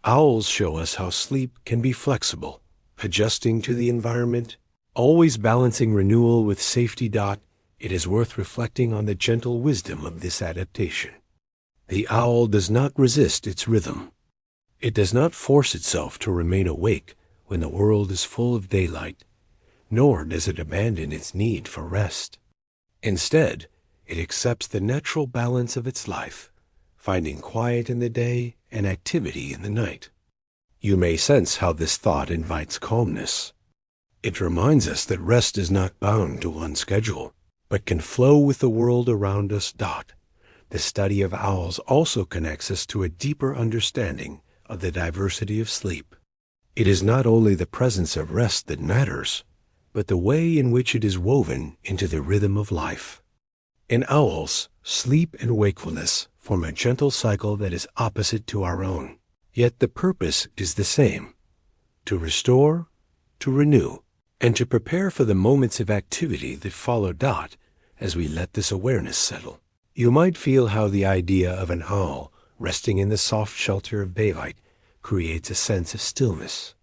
owls show us how sleep can be flexible, adjusting to the environment, always balancing renewal with safety. It is worth reflecting on the gentle wisdom of this adaptation. The owl does not resist its rhythm. It does not force itself to remain awake when the world is full of daylight, nor does it abandon its need for rest. Instead, it accepts the natural balance of its life, finding quiet in the day and activity in the night. You may sense how this thought invites calmness. It reminds us that rest is not bound to one schedule, but can flow with the world around us. The study of owls also connects us to a deeper understanding of the diversity of sleep. It is not only the presence of rest that matters, but the way in which it is woven into the rhythm of life. In owls, sleep and wakefulness form a gentle cycle that is opposite to our own. Yet the purpose is the same: to restore, to renew, and to prepare for the moments of activity that follow as we let this awareness settle. You might feel how the idea of an owl resting in the soft shelter of daylight creates a sense of stillness.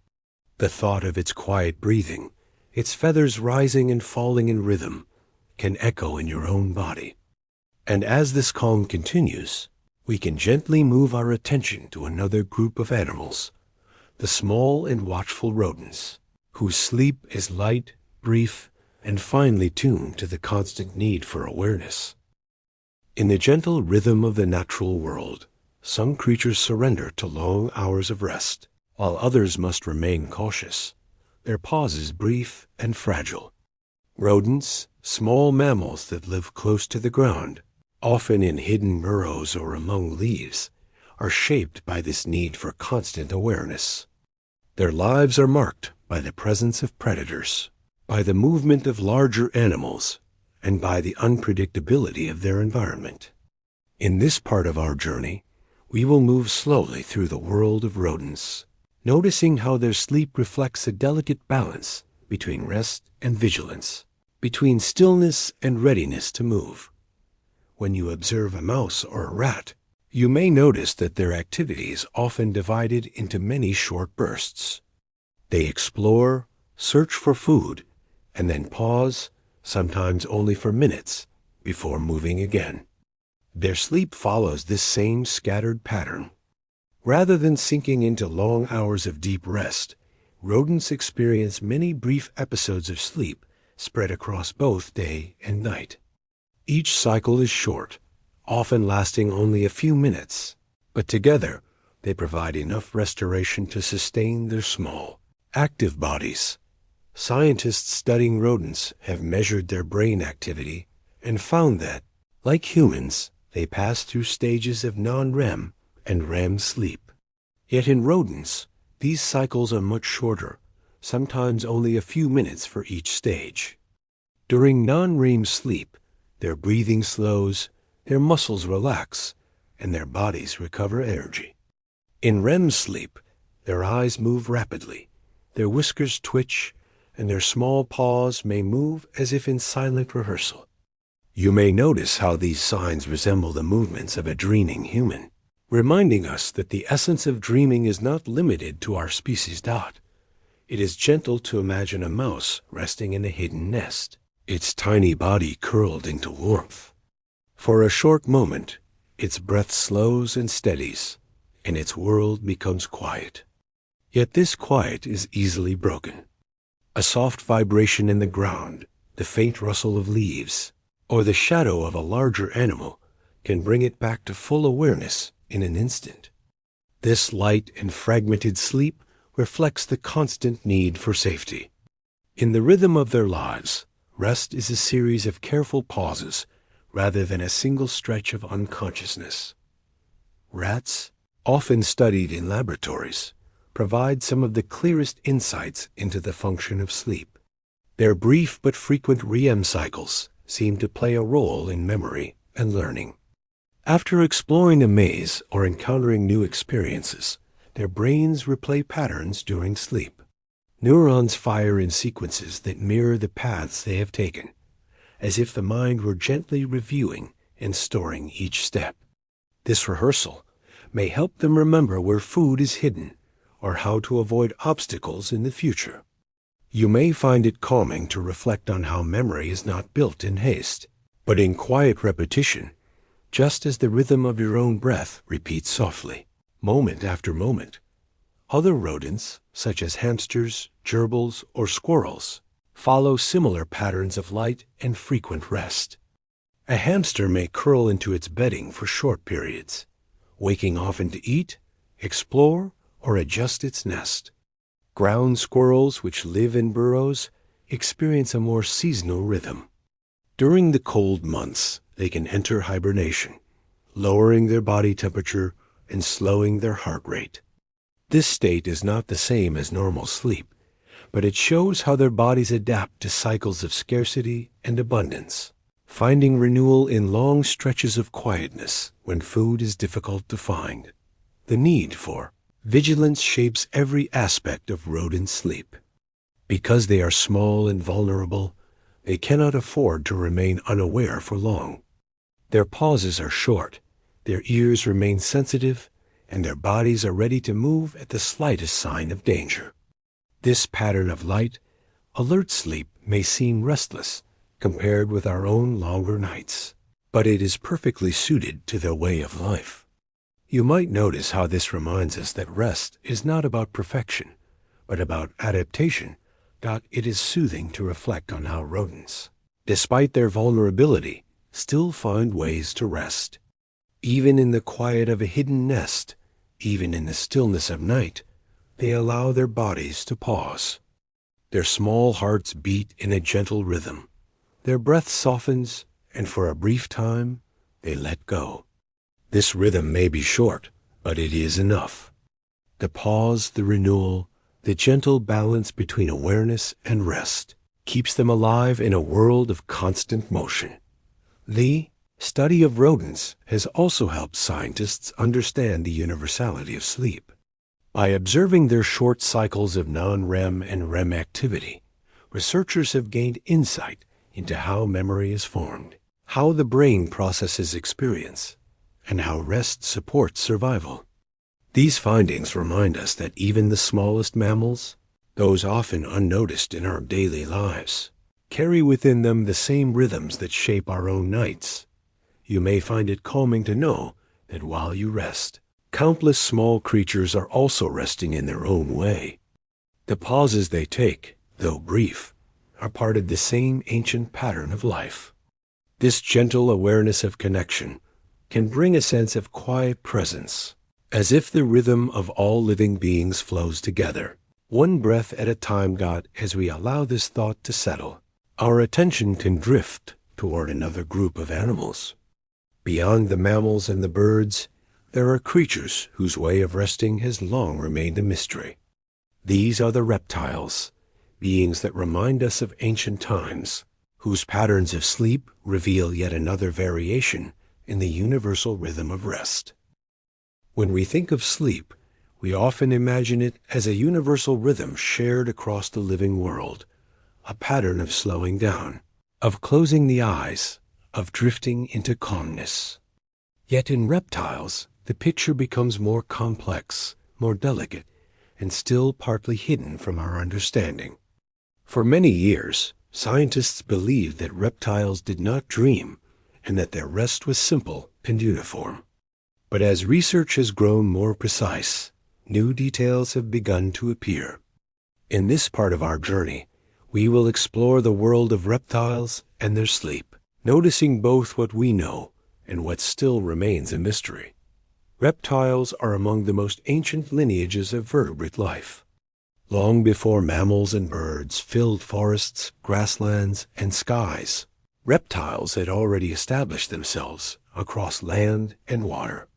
The thought of its quiet breathing, its feathers rising and falling in rhythm, can echo in your own body. And as this calm continues, we can gently move our attention to another group of animals, the small and watchful rodents, whose sleep is light, brief, and finely tuned to the constant need for awareness. In the gentle rhythm of the natural world, some creatures surrender to long hours of rest, while others must remain cautious, their pauses brief and fragile. Rodents, small mammals that live close to the ground, often in hidden burrows or among leaves, are shaped by this need for constant awareness. Their lives are marked by the presence of predators, by the movement of larger animals, and by the unpredictability of their environment. In this part of our journey, we will move slowly through the world of rodents, noticing how their sleep reflects a delicate balance between rest and vigilance, between stillness and readiness to move. When you observe a mouse or a rat, you may notice that their activity is often divided into many short bursts. They explore, search for food, and then pause, sometimes only for minutes, before moving again. Their sleep follows this same scattered pattern. Rather than sinking into long hours of deep rest, rodents experience many brief episodes of sleep spread across both day and night. Each cycle is short, often lasting only a few minutes, but together they provide enough restoration to sustain their small, active bodies. Scientists studying rodents have measured their brain activity and found that, like humans, they pass through stages of non-REM and REM sleep. Yet in rodents, these cycles are much shorter, sometimes only a few minutes for each stage. During non-REM sleep, their breathing slows, their muscles relax, and their bodies recover energy. In REM sleep, their eyes move rapidly, their whiskers twitch, and their small paws may move as if in silent rehearsal. You may notice how these signs resemble the movements of a dreaming human, reminding us that the essence of dreaming is not limited to our species. It is gentle to imagine a mouse resting in a hidden nest, its tiny body curled into warmth. For a short moment, its breath slows and steadies, and its world becomes quiet. Yet this quiet is easily broken. A soft vibration in the ground, the faint rustle of leaves, or the shadow of a larger animal can bring it back to full awareness in an instant. This light and fragmented sleep reflects the constant need for safety. In the rhythm of their lives, rest is a series of careful pauses rather than a single stretch of unconsciousness. Rats, often studied in laboratories, provide some of the clearest insights into the function of sleep. Their brief but frequent REM cycles seem to play a role in memory and learning. After exploring a maze or encountering new experiences, their brains replay patterns during sleep. Neurons fire in sequences that mirror the paths they have taken, as if the mind were gently reviewing and storing each step. This rehearsal may help them remember where food is hidden or how to avoid obstacles in the future. You may find it calming to reflect on how memory is not built in haste, but in quiet repetition, just as the rhythm of your own breath repeats softly, moment after moment. Other rodents, such as hamsters, gerbils, or squirrels, follow similar patterns of light and frequent rest. A hamster may curl into its bedding for short periods, waking often to eat, explore, or adjust its nest. Ground squirrels, which live in burrows, experience a more seasonal rhythm. During the cold months, they can enter hibernation, lowering their body temperature and slowing their heart rate. This state is not the same as normal sleep, but it shows how their bodies adapt to cycles of scarcity and abundance, finding renewal in long stretches of quietness when food is difficult to find. The need for vigilance shapes every aspect of rodent sleep. Because they are small and vulnerable, they cannot afford to remain unaware for long. Their pauses are short, their ears remain sensitive, and their bodies are ready to move at the slightest sign of danger. This pattern of light, alert sleep may seem restless compared with our own longer nights, but it is perfectly suited to their way of life. You might notice how this reminds us that rest is not about perfection, but about adaptation. It is soothing to reflect on how rodents, despite their vulnerability, still find ways to rest. Even in the quiet of a hidden nest, even in the stillness of night, they allow their bodies to pause. Their small hearts beat in a gentle rhythm. Their breath softens, and for a brief time, they let go. This rhythm may be short, but it is enough. The pause, the renewal, the gentle balance between awareness and rest keeps them alive in a world of constant motion. The study of rodents has also helped scientists understand the universality of sleep. By observing their short cycles of non-REM and REM activity, researchers have gained insight into how memory is formed, how the brain processes experience, and how rest supports survival. These findings remind us that even the smallest mammals, those often unnoticed in our daily lives, carry within them the same rhythms that shape our own nights. You may find it calming to know that while you rest, countless small creatures are also resting in their own way. The pauses they take, though brief, are part of the same ancient pattern of life. This gentle awareness of connection can bring a sense of quiet presence, as if the rhythm of all living beings flows together, one breath at a time. As we allow this thought to settle, our attention can drift toward another group of animals. Beyond the mammals and the birds, there are creatures whose way of resting has long remained a mystery. These are the reptiles, beings that remind us of ancient times, whose patterns of sleep reveal yet another variation in the universal rhythm of rest. When we think of sleep, we often imagine it as a universal rhythm shared across the living world, a pattern of slowing down, of closing the eyes, of drifting into calmness. Yet in reptiles, the picture becomes more complex, more delicate, and still partly hidden from our understanding. For many years, scientists believed that reptiles did not dream and that their rest was simple and uniform. But as research has grown more precise, new details have begun to appear. In this part of our journey, we will explore the world of reptiles and their sleep, noticing both what we know and what still remains a mystery. Reptiles are among the most ancient lineages of vertebrate life. Long before mammals and birds filled forests, grasslands, and skies, reptiles had already established themselves across land and water.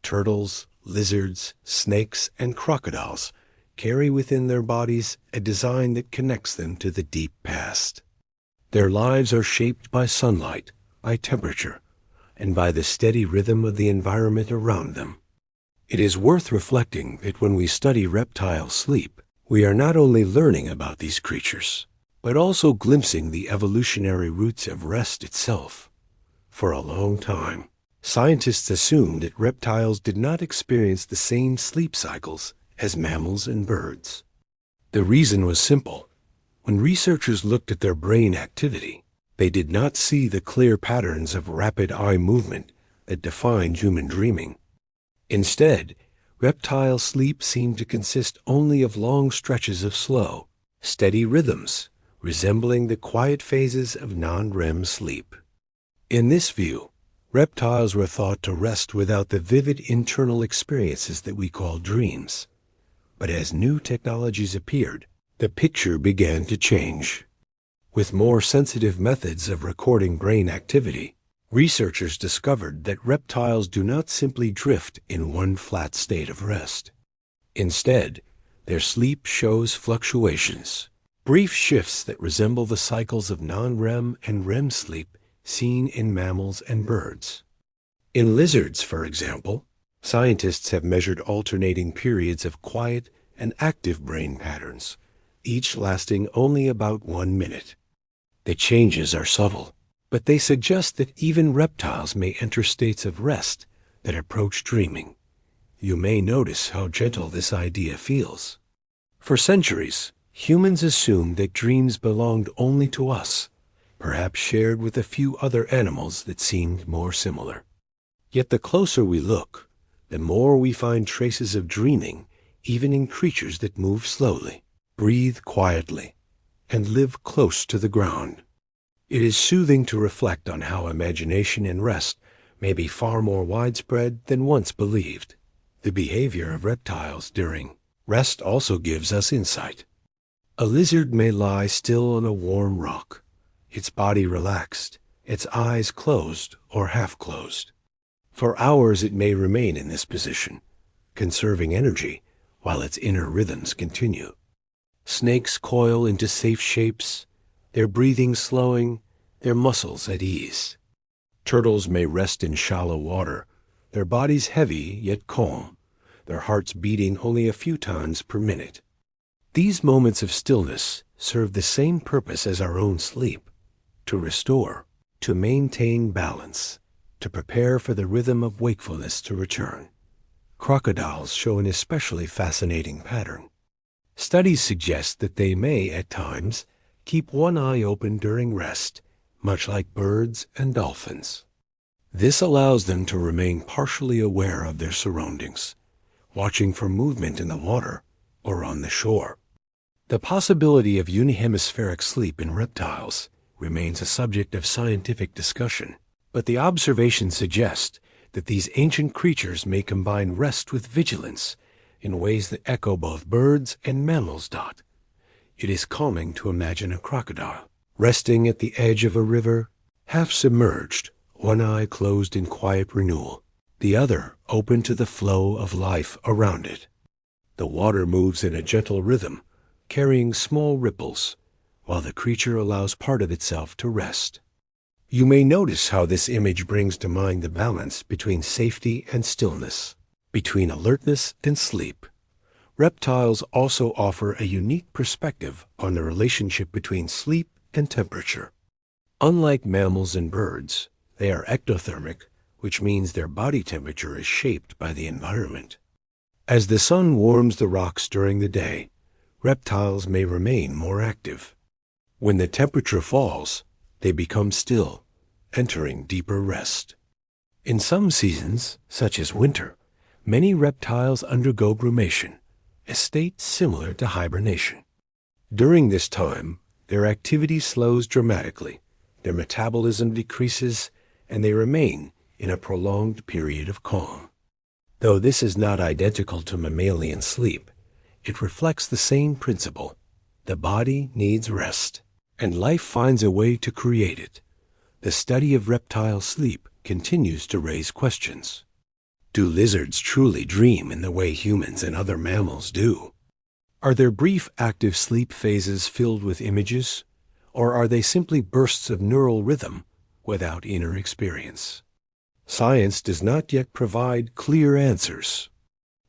Turtles, lizards, snakes, and crocodiles carry within their bodies a design that connects them to the deep past. Their lives are shaped by sunlight, by temperature, and by the steady rhythm of the environment around them. It is worth reflecting that when we study reptile sleep, we are not only learning about these creatures, but also glimpsing the evolutionary roots of rest itself. For a long time, scientists assumed that reptiles did not experience the same sleep cycles as mammals and birds. The reason was simple. When researchers looked at their brain activity, they did not see the clear patterns of rapid eye movement that defined human dreaming. Instead, reptile sleep seemed to consist only of long stretches of slow, steady rhythms, resembling the quiet phases of non-REM sleep. In this view, Reptiles were thought to rest without the vivid internal experiences that we call dreams. But as new technologies appeared, the picture began to change. With more sensitive methods of recording brain activity, researchers discovered that reptiles do not simply drift in one flat state of rest. Instead, their sleep shows fluctuations, brief shifts that resemble the cycles of non-REM and REM sleep seen in mammals and birds. In lizards, for example, scientists have measured alternating periods of quiet and active brain patterns, each lasting only about 1 minute. The changes are subtle, but they suggest that even reptiles may enter states of rest that approach dreaming. You may notice how gentle this idea feels. For centuries, humans assumed that dreams belonged only to us, perhaps shared with a few other animals that seemed more similar. Yet the closer we look, the more we find traces of dreaming, even in creatures that move slowly, breathe quietly, and live close to the ground. It is soothing to reflect on how imagination and rest may be far more widespread than once believed. The behavior of reptiles during rest also gives us insight. A lizard may lie still on a warm rock, its body relaxed, its eyes closed or half closed. For hours it may remain in this position, conserving energy while its inner rhythms continue. Snakes coil into safe shapes, their breathing slowing, their muscles at ease. Turtles may rest in shallow water, their bodies heavy yet calm, their hearts beating only a few times per minute. These moments of stillness serve the same purpose as our own sleep: to restore, to maintain balance, to prepare for the rhythm of wakefulness to return. Crocodiles show an especially fascinating pattern. Studies suggest that they may, at times, keep one eye open during rest, much like birds and dolphins. This allows them to remain partially aware of their surroundings, watching for movement in the water or on the shore. The possibility of unihemispheric sleep in reptiles remains a subject of scientific discussion, but the observations suggest that these ancient creatures may combine rest with vigilance in ways that echo both birds and mammals. It is calming to imagine a crocodile resting at the edge of a river, half submerged, one eye closed in quiet renewal, the other open to the flow of life around it. The water moves in a gentle rhythm, carrying small ripples, while the creature allows part of itself to rest. You may notice how this image brings to mind the balance between safety and stillness, between alertness and sleep. Reptiles also offer a unique perspective on the relationship between sleep and temperature. Unlike mammals and birds, they are ectothermic, which means their body temperature is shaped by the environment. As the sun warms the rocks during the day, reptiles may remain more active. When the temperature falls, they become still, entering deeper rest. In some seasons, such as winter, many reptiles undergo brumation, a state similar to hibernation. During this time, their activity slows dramatically, their metabolism decreases, and they remain in a prolonged period of calm. Though this is not identical to mammalian sleep, it reflects the same principle. The body needs rest, and life finds a way to create it. The study of reptile sleep continues to raise questions. Do lizards truly dream in the way humans and other mammals do? Are their brief active sleep phases filled with images, or are they simply bursts of neural rhythm without inner experience? Science does not yet provide clear answers,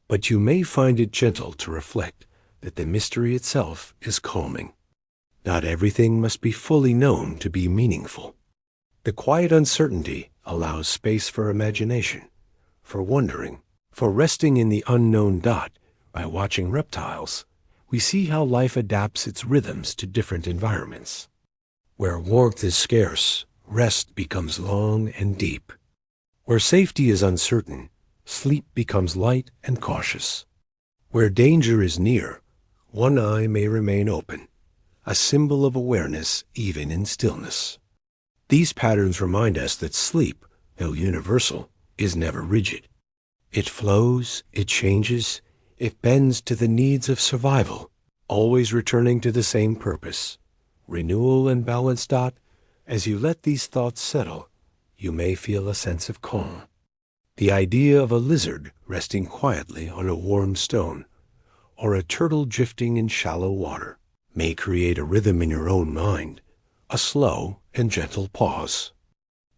but you may find it gentle to reflect that the mystery itself is calming. Not everything must be fully known to be meaningful. The quiet uncertainty allows space for imagination, for wondering, for resting in the unknown. By watching reptiles, we see how life adapts its rhythms to different environments. Where warmth is scarce, rest becomes long and deep. Where safety is uncertain, sleep becomes light and cautious. Where danger is near, one eye may remain open, a symbol of awareness even in stillness. These patterns remind us that sleep, though universal, is never rigid. It flows, it changes, it bends to the needs of survival, always returning to the same purpose, renewal and balance. As you let these thoughts settle, you may feel a sense of calm. The idea of a lizard resting quietly on a warm stone, or a turtle drifting in shallow water, may create a rhythm in your own mind, a slow and gentle pause.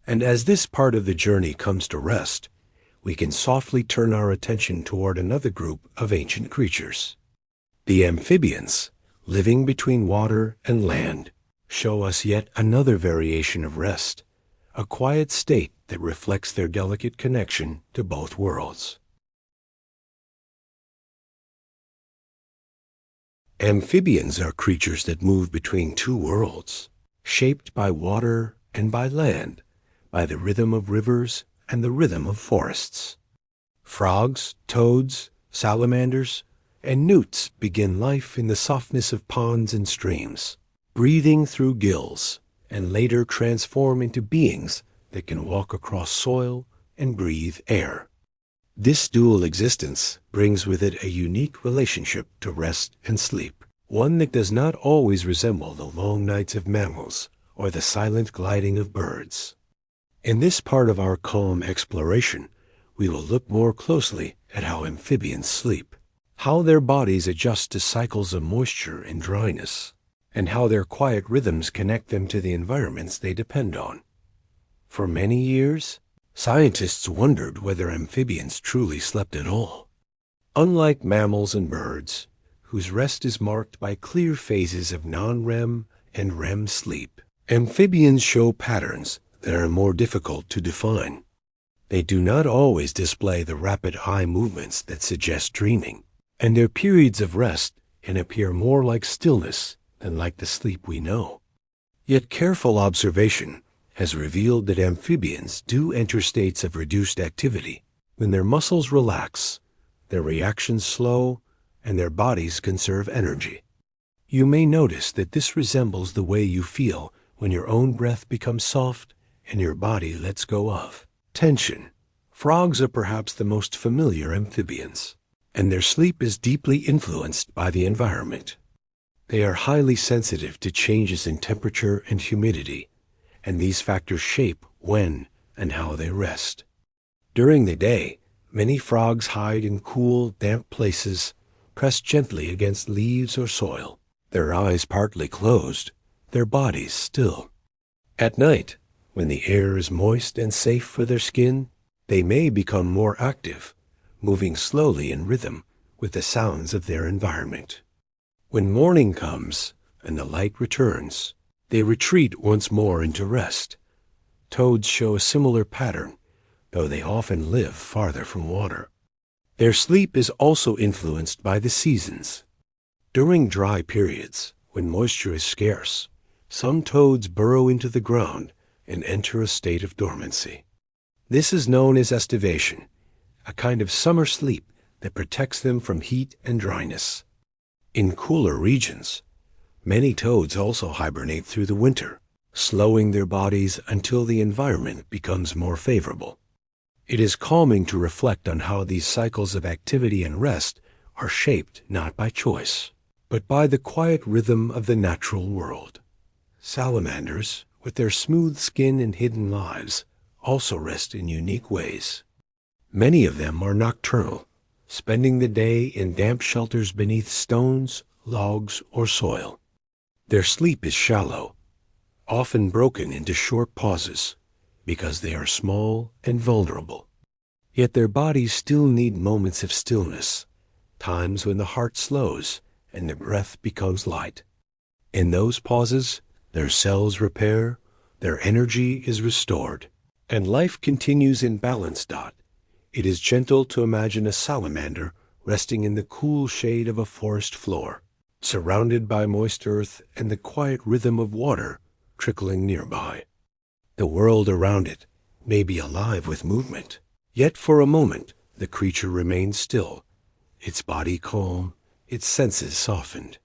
And as this part of the journey comes to rest, we can softly turn our attention toward another group of ancient creatures. The amphibians, living between water and land, show us yet another variation of rest, a quiet state that reflects their delicate connection to both worlds. Amphibians are creatures that move between two worlds, shaped by water and by land, by the rhythm of rivers and the rhythm of forests. Frogs, toads, salamanders, and newts begin life in the softness of ponds and streams, breathing through gills, and later transform into beings that can walk across soil and breathe air. This dual existence brings with it a unique relationship to rest and sleep, one that does not always resemble the long nights of mammals or the silent gliding of birds. In this part of our calm exploration, we will look more closely at how amphibians sleep, how their bodies adjust to cycles of moisture and dryness, and how their quiet rhythms connect them to the environments they depend on. For many years, scientists wondered whether amphibians truly slept at all. Unlike mammals and birds, whose rest is marked by clear phases of non-REM and REM sleep, amphibians show patterns that are more difficult to define. They do not always display the rapid eye movements that suggest dreaming, and their periods of rest can appear more like stillness than like the sleep we know. Yet careful observation has revealed that amphibians do enter states of reduced activity when their muscles relax, their reactions slow, and their bodies conserve energy. You may notice that this resembles the way you feel when your own breath becomes soft and your body lets go of tension. Frogs are perhaps the most familiar amphibians, and their sleep is deeply influenced by the environment. They are highly sensitive to changes in temperature and humidity, and these factors shape when and how they rest. During the day, many frogs hide in cool, damp places, pressed gently against leaves or soil, their eyes partly closed, their bodies still. At night, when the air is moist and safe for their skin, they may become more active, moving slowly in rhythm with the sounds of their environment. When morning comes and the light returns, they retreat once more into rest. Toads show a similar pattern, though they often live farther from water. Their sleep is also influenced by the seasons. During dry periods, when moisture is scarce, some toads burrow into the ground and enter a state of dormancy. This is known as estivation, a kind of summer sleep that protects them from heat and dryness. In cooler regions, many toads also hibernate through the winter, slowing their bodies until the environment becomes more favorable. It is calming to reflect on how these cycles of activity and rest are shaped not by choice, but by the quiet rhythm of the natural world. Salamanders, with their smooth skin and hidden lives, also rest in unique ways. Many of them are nocturnal, spending the day in damp shelters beneath stones, logs, or soil. Their sleep is shallow, often broken into short pauses, because they are small and vulnerable. Yet their bodies still need moments of stillness, times when the heart slows and the breath becomes light. In those pauses, their cells repair, their energy is restored, and life continues in balance. It is gentle to imagine a salamander resting in the cool shade of a forest floor, surrounded by moist earth and the quiet rhythm of water trickling nearby. The world around it may be alive with movement, yet for a moment the creature remains still, its body calm, its senses softened.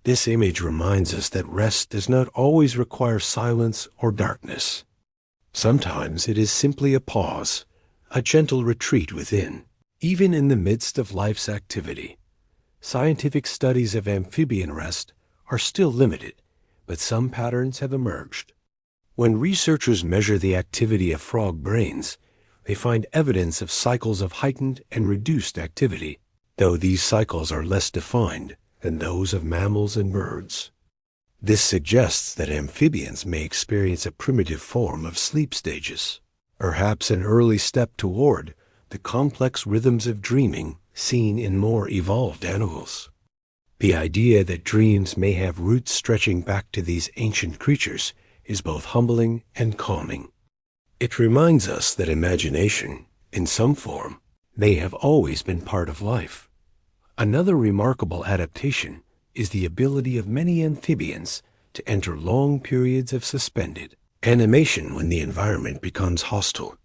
This image reminds us that rest does not always require silence or darkness. Sometimes it is simply a pause, a gentle retreat within. Even in the midst of life's activity, scientific studies of amphibian rest are still limited, but some patterns have emerged. When researchers measure the activity of frog brains, they find evidence of cycles of heightened and reduced activity, though these cycles are less defined than those of mammals and birds. This suggests that amphibians may experience a primitive form of sleep stages, perhaps an early step toward the complex rhythms of dreaming seen in more evolved animals. The idea that dreams may have roots stretching back to these ancient creatures is both humbling and calming. It reminds us that imagination, in some form, may have always been part of life. Another remarkable adaptation is the ability of many amphibians to enter long periods of suspended animation when the environment becomes hostile.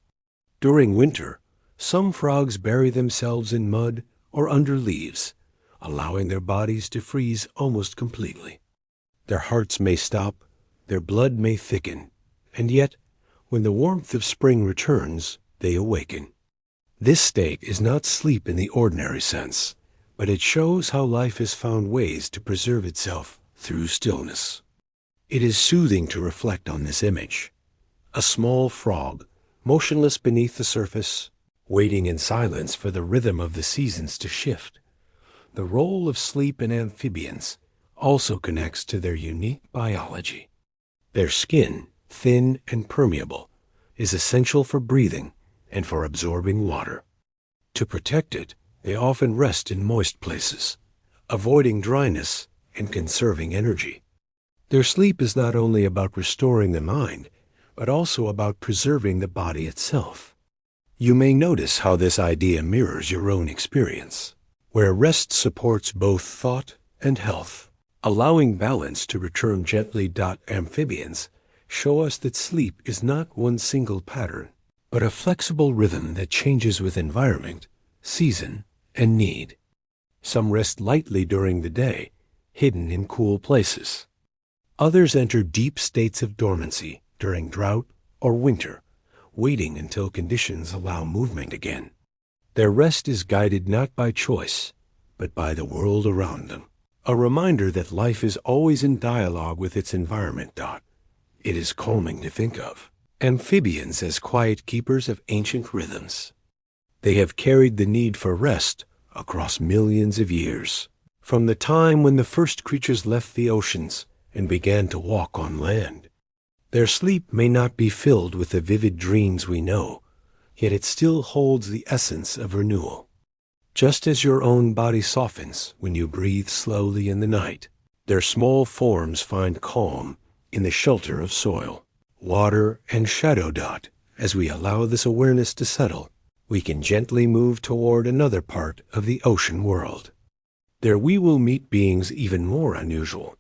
During winter, some frogs bury themselves in mud or under leaves, allowing their bodies to freeze almost completely. Their hearts may stop, their blood may thicken, and yet, when the warmth of spring returns, they awaken. This state is not sleep in the ordinary sense, but it shows how life has found ways to preserve itself through stillness. It is soothing to reflect on this image. A small frog, motionless beneath the surface, waiting in silence for the rhythm of the seasons to shift. The role of sleep in amphibians also connects to their unique biology. Their skin, thin and permeable, is essential for breathing and for absorbing water. To protect it, they often rest in moist places, avoiding dryness and conserving energy. Their sleep is not only about restoring the mind, but also about preserving the body itself. You may notice how this idea mirrors your own experience, where rest supports both thought and health. Allowing balance to return gently. Amphibians show us that sleep is not one single pattern, but a flexible rhythm that changes with environment, season, and need. Some rest lightly during the day, hidden in cool places. Others enter deep states of dormancy during drought or winter, waiting until conditions allow movement again. Their rest is guided not by choice, but by the world around them. A reminder that life is always in dialogue with its environment. It is calming to think of amphibians as quiet keepers of ancient rhythms. They have carried the need for rest across millions of years, from the time when the first creatures left the oceans and began to walk on land. Their sleep may not be filled with the vivid dreams we know, yet it still holds the essence of renewal. Just as your own body softens when you breathe slowly in the night, their small forms find calm in the shelter of soil, water, and shadow. As we allow this awareness to settle, we can gently move toward another part of the ocean world. There we will meet beings even more unusual,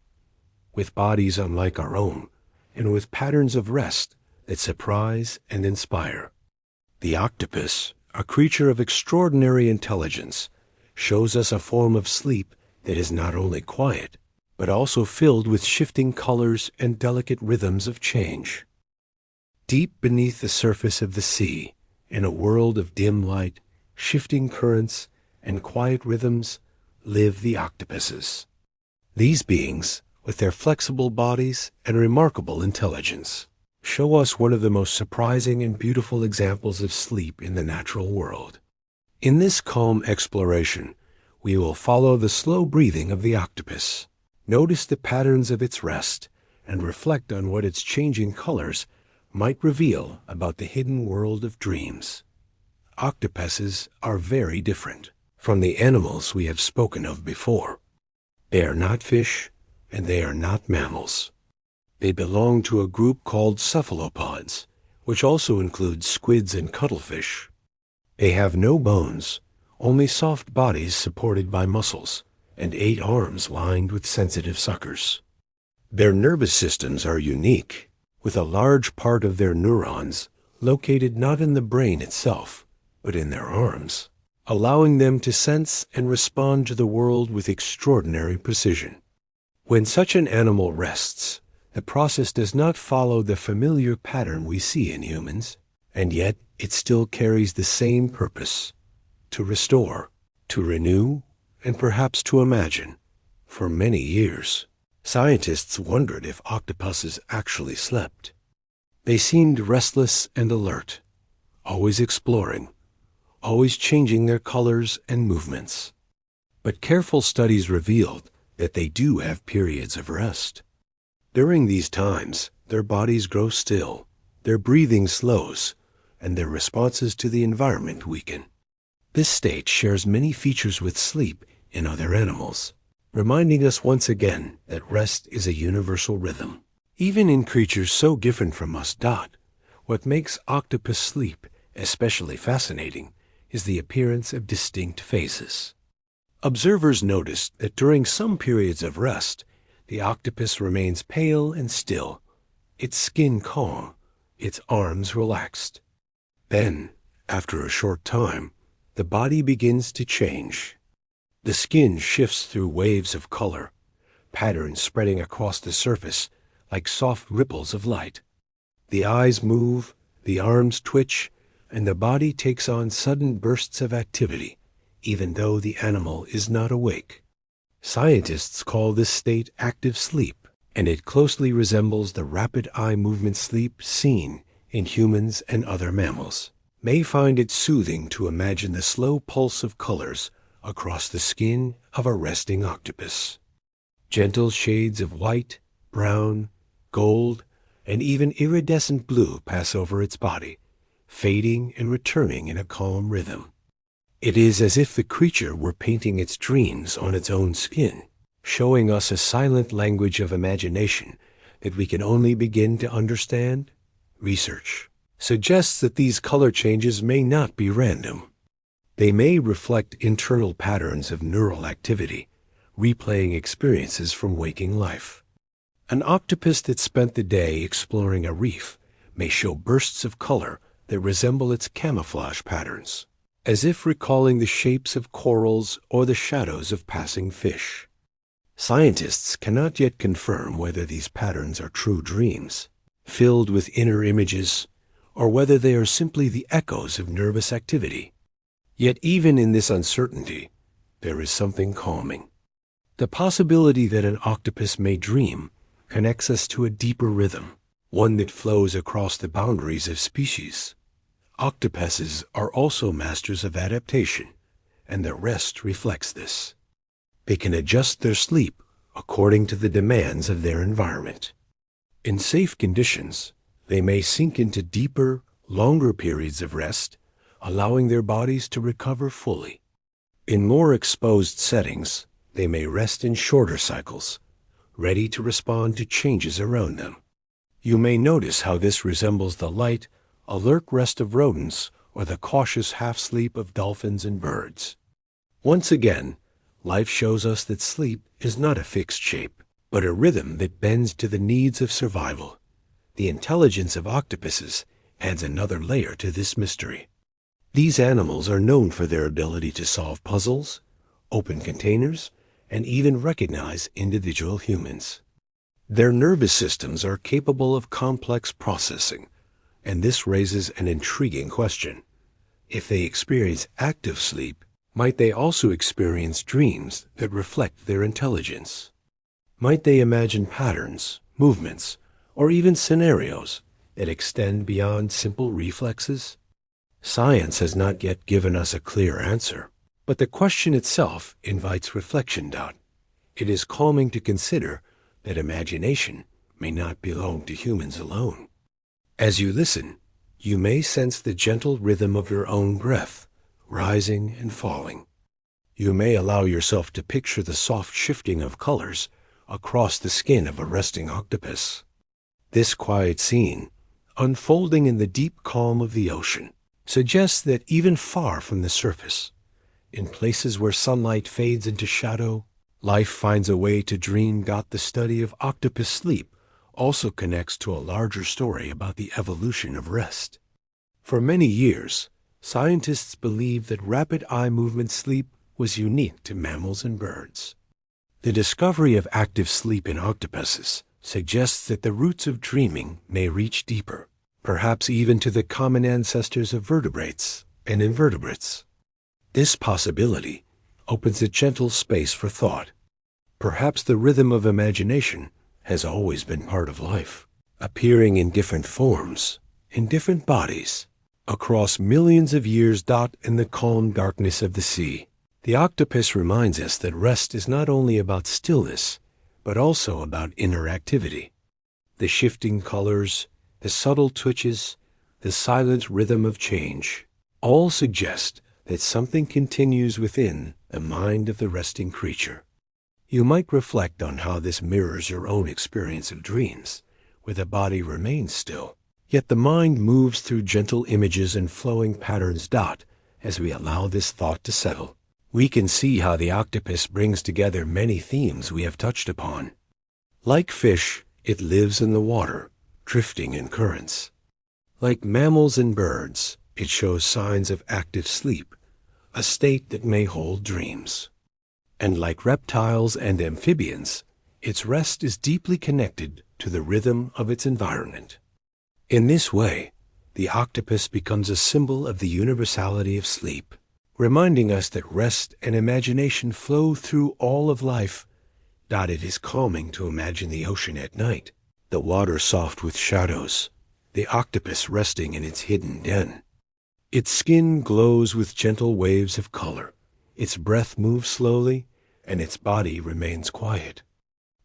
with bodies unlike our own, and with patterns of rest that surprise and inspire. The octopus, a creature of extraordinary intelligence, shows us a form of sleep that is not only quiet, but also filled with shifting colors and delicate rhythms of change. Deep beneath the surface of the sea, in a world of dim light, shifting currents, and quiet rhythms, live the octopuses. These beings, with their flexible bodies and remarkable intelligence, show us one of the most surprising and beautiful examples of sleep in the natural world. In this calm exploration, we will follow the slow breathing of the octopus, notice the patterns of its rest, and reflect on what its changing colors might reveal about the hidden world of dreams. Octopuses are very different from the animals we have spoken of before. They are not fish, and they are not mammals. They belong to a group called cephalopods, which also includes squids and cuttlefish. They have no bones, only soft bodies supported by muscles, and 8 arms lined with sensitive suckers. Their nervous systems are unique, with a large part of their neurons located not in the brain itself, but in their arms, allowing them to sense and respond to the world with extraordinary precision. When such an animal rests, The process does not follow the familiar pattern we see in humans, and yet it still carries the same purpose: to restore, to renew, and perhaps to imagine. For many years, scientists wondered if octopuses actually slept. They seemed restless and alert, always exploring, always changing their colors and movements. But careful studies revealed that they do have periods of rest. During these times, their bodies grow still, their breathing slows, and their responses to the environment weaken. This state shares many features with sleep in other animals, reminding us once again that rest is a universal rhythm. Even in creatures so different from us. What makes octopus sleep especially fascinating is the appearance of distinct phases. Observers noticed that during some periods of rest, the octopus remains pale and still, its skin calm, its arms relaxed. Then, after a short time, the body begins to change. The skin shifts through waves of color, patterns spreading across the surface like soft ripples of light. The eyes move, the arms twitch, and the body takes on sudden bursts of activity, even though the animal is not awake. Scientists call this state active sleep, and it closely resembles the rapid eye movement sleep seen in humans and other mammals. May find it soothing to imagine the slow pulse of colors across the skin of a resting octopus. Gentle shades of white, brown, gold, and even iridescent blue pass over its body, fading and returning in a calm rhythm. It is as if the creature were painting its dreams on its own skin, showing us a silent language of imagination that we can only begin to understand. Research suggests that these color changes may not be random. They may reflect internal patterns of neural activity, replaying experiences from waking life. An octopus that spent the day exploring a reef may show bursts of color that resemble its camouflage patterns, as if recalling the shapes of corals or the shadows of passing fish. Scientists cannot yet confirm whether these patterns are true dreams, filled with inner images, or whether they are simply the echoes of nervous activity. Yet even in this uncertainty, there is something calming. The possibility that an octopus may dream connects us to a deeper rhythm, one that flows across the boundaries of species. Octopuses are also masters of adaptation, and their rest reflects this. They can adjust their sleep according to the demands of their environment. In safe conditions, they may sink into deeper, longer periods of rest, allowing their bodies to recover fully. In more exposed settings, they may rest in shorter cycles, ready to respond to changes around them. You may notice how this resembles the light, alert rest of rodents or the cautious half-sleep of dolphins and birds. Once again, life shows us that sleep is not a fixed shape, but a rhythm that bends to the needs of survival. The intelligence of octopuses adds another layer to this mystery. These animals are known for their ability to solve puzzles, open containers, and even recognize individual humans. Their nervous systems are capable of complex processing, and this raises an intriguing question. If they experience active sleep, might they also experience dreams that reflect their intelligence? Might they imagine patterns, movements, or even scenarios that extend beyond simple reflexes? Science has not yet given us a clear answer, but the question itself invites reflection. It is calming to consider that imagination may not belong to humans alone. As you listen, you may sense the gentle rhythm of your own breath, rising and falling. You may allow yourself to picture the soft shifting of colors across the skin of a resting octopus. This quiet scene, unfolding in the deep calm of the ocean, suggests that even far from the surface, in places where sunlight fades into shadow, life finds a way to dream. The study of octopus sleep also connects to a larger story about the evolution of rest. For many years, scientists believed that rapid eye movement sleep was unique to mammals and birds. The discovery of active sleep in octopuses suggests that the roots of dreaming may reach deeper, perhaps even to the common ancestors of vertebrates and invertebrates. This possibility opens a gentle space for thought. Perhaps the rhythm of imagination has always been part of life, appearing in different forms, in different bodies, across millions of years. In the calm darkness of the sea, the octopus reminds us that rest is not only about stillness, but also about inner activity. The shifting colors, the subtle twitches, the silent rhythm of change, all suggest that something continues within the mind of the resting creature. You might reflect on how this mirrors your own experience of dreams, where the body remains still, yet the mind moves through gentle images and flowing patterns. As we allow this thought to settle, we can see how the octopus brings together many themes we have touched upon. Like fish, it lives in the water, drifting in currents. Like mammals and birds, it shows signs of active sleep, a state that may hold dreams. And like reptiles and amphibians, its rest is deeply connected to the rhythm of its environment. In this way, the octopus becomes a symbol of the universality of sleep, reminding us that rest and imagination flow through all of life. It is calming to imagine the ocean at night, the water soft with shadows, the octopus resting in its hidden den. Its skin glows with gentle waves of color, its breath moves slowly, and its body remains quiet.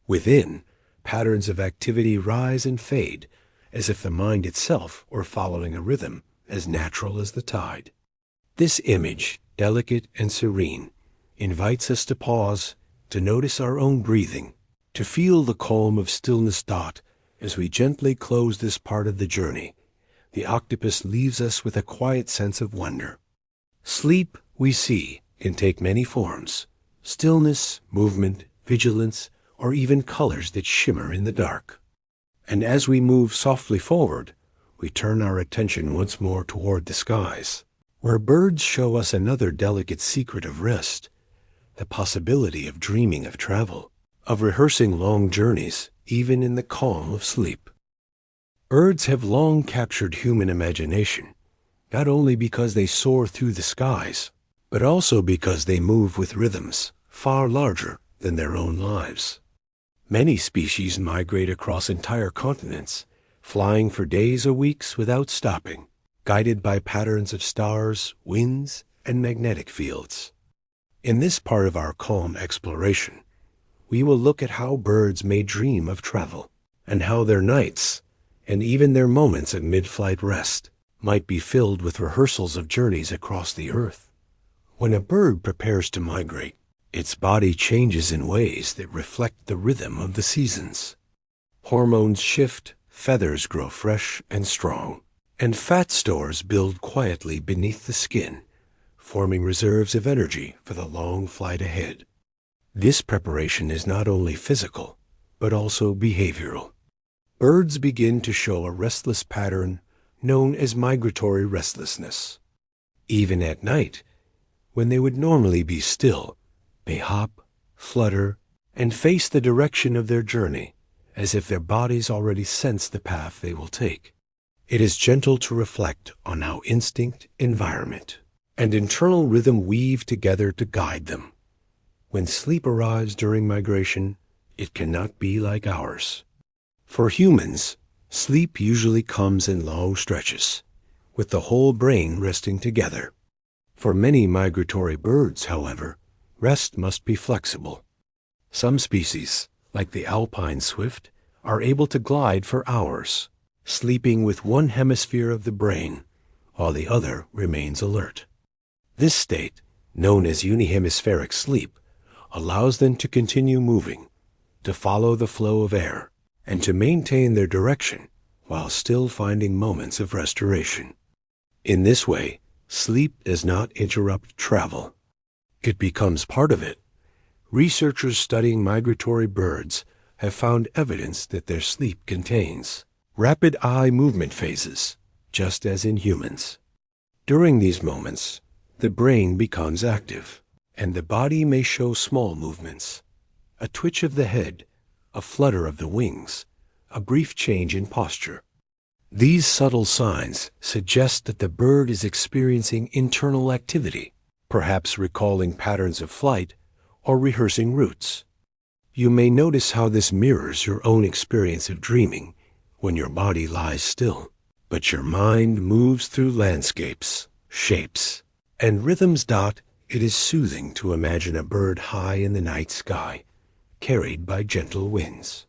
Within, patterns of activity rise and fade, as if the mind itself were following a rhythm as natural as the tide. This image, delicate and serene, invites us to pause, to notice our own breathing, to feel the calm of stillness. As we gently close this part of the journey, the octopus leaves us with a quiet sense of wonder. Sleep, we see, can take many forms: stillness, movement, vigilance, or even colors that shimmer in the dark. And as we move softly forward, we turn our attention once more toward the skies, where birds show us another delicate secret of rest, the possibility of dreaming of travel, of rehearsing long journeys, even in the calm of sleep. Birds have long captured human imagination, not only because they soar through the skies, but also because they move with rhythms far larger than their own lives. Many species migrate across entire continents, flying for days or weeks without stopping, guided by patterns of stars, winds, and magnetic fields. In this part of our calm exploration, we will look at how birds may dream of travel, and how their nights, and even their moments of mid-flight rest, might be filled with rehearsals of journeys across the earth. When a bird prepares to migrate, its body changes in ways that reflect the rhythm of the seasons. Hormones shift, feathers grow fresh and strong, and fat stores build quietly beneath the skin, forming reserves of energy for the long flight ahead. This preparation is not only physical, but also behavioral. Birds begin to show a restless pattern known as migratory restlessness. Even at night, when they would normally be still, they hop, flutter, and face the direction of their journey, as if their bodies already sense the path they will take. It is gentle to reflect on how instinct, environment, and internal rhythm weave together to guide them. When sleep arrives during migration, it cannot be like ours. For humans, sleep usually comes in long stretches, with the whole brain resting together. For many migratory birds, however, rest must be flexible. Some species, like the alpine swift, are able to glide for hours, sleeping with one hemisphere of the brain, while the other remains alert. This state, known as unihemispheric sleep, allows them to continue moving, to follow the flow of air, and to maintain their direction while still finding moments of restoration. In this way, sleep does not interrupt travel. It becomes part of it. Researchers studying migratory birds have found evidence that their sleep contains rapid eye movement phases, just as in humans. During these moments, the brain becomes active, and the body may show small movements, a twitch of the head, a flutter of the wings, a brief change in posture. These subtle signs suggest that the bird is experiencing internal activity, perhaps recalling patterns of flight or rehearsing routes. You may notice how this mirrors your own experience of dreaming when your body lies still, but your mind moves through landscapes, shapes, and rhythms. It is soothing to imagine a bird high in the night sky, carried by gentle winds.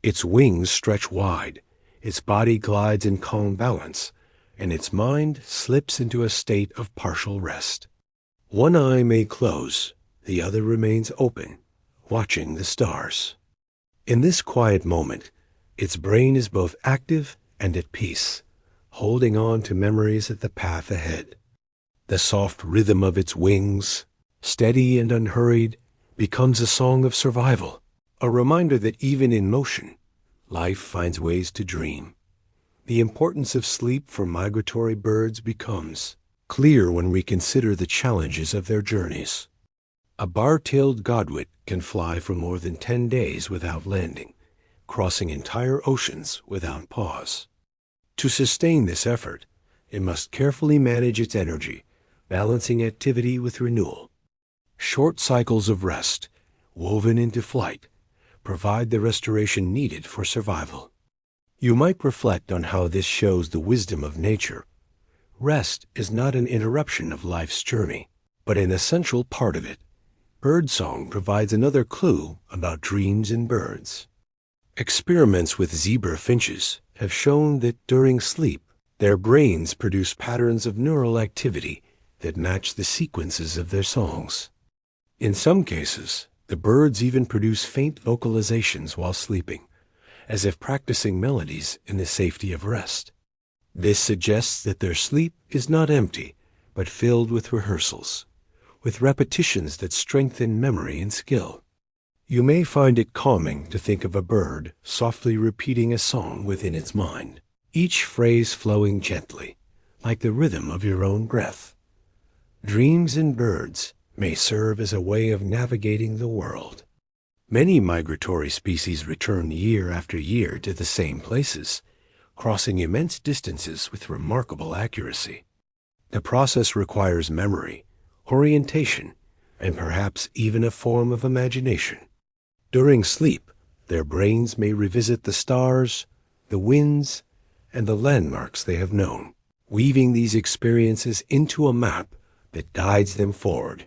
Its wings stretch wide, its body glides in calm balance, and its mind slips into a state of partial rest. One eye may close, the other remains open, watching the stars. In this quiet moment, its brain is both active and at peace, holding on to memories of the path ahead. The soft rhythm of its wings, steady and unhurried, becomes a song of survival, a reminder that even in motion, life finds ways to dream. The importance of sleep for migratory birds becomes clear when we consider the challenges of their journeys. A bar-tailed godwit can fly for more than 10 days without landing, crossing entire oceans without pause. To sustain this effort, it must carefully manage its energy, balancing activity with renewal. Short cycles of rest, woven into flight, provide the restoration needed for survival. You might reflect on how this shows the wisdom of nature. Rest is not an interruption of life's journey, but an essential part of it. Birdsong provides another clue about dreams in birds. Experiments with zebra finches have shown that during sleep, their brains produce patterns of neural activity that match the sequences of their songs. In some cases, the birds even produce faint vocalizations while sleeping, as if practicing melodies in the safety of rest. This suggests that their sleep is not empty, but filled with rehearsals, with repetitions that strengthen memory and skill. You may find it calming to think of a bird softly repeating a song within its mind, each phrase flowing gently, like the rhythm of your own breath. Dreams in birds may serve as a way of navigating the world. Many migratory species return year after year to the same places, crossing immense distances with remarkable accuracy. The process requires memory, orientation, and perhaps even a form of imagination. During sleep, their brains may revisit the stars, the winds, and the landmarks they have known, weaving these experiences into a map that guides them forward.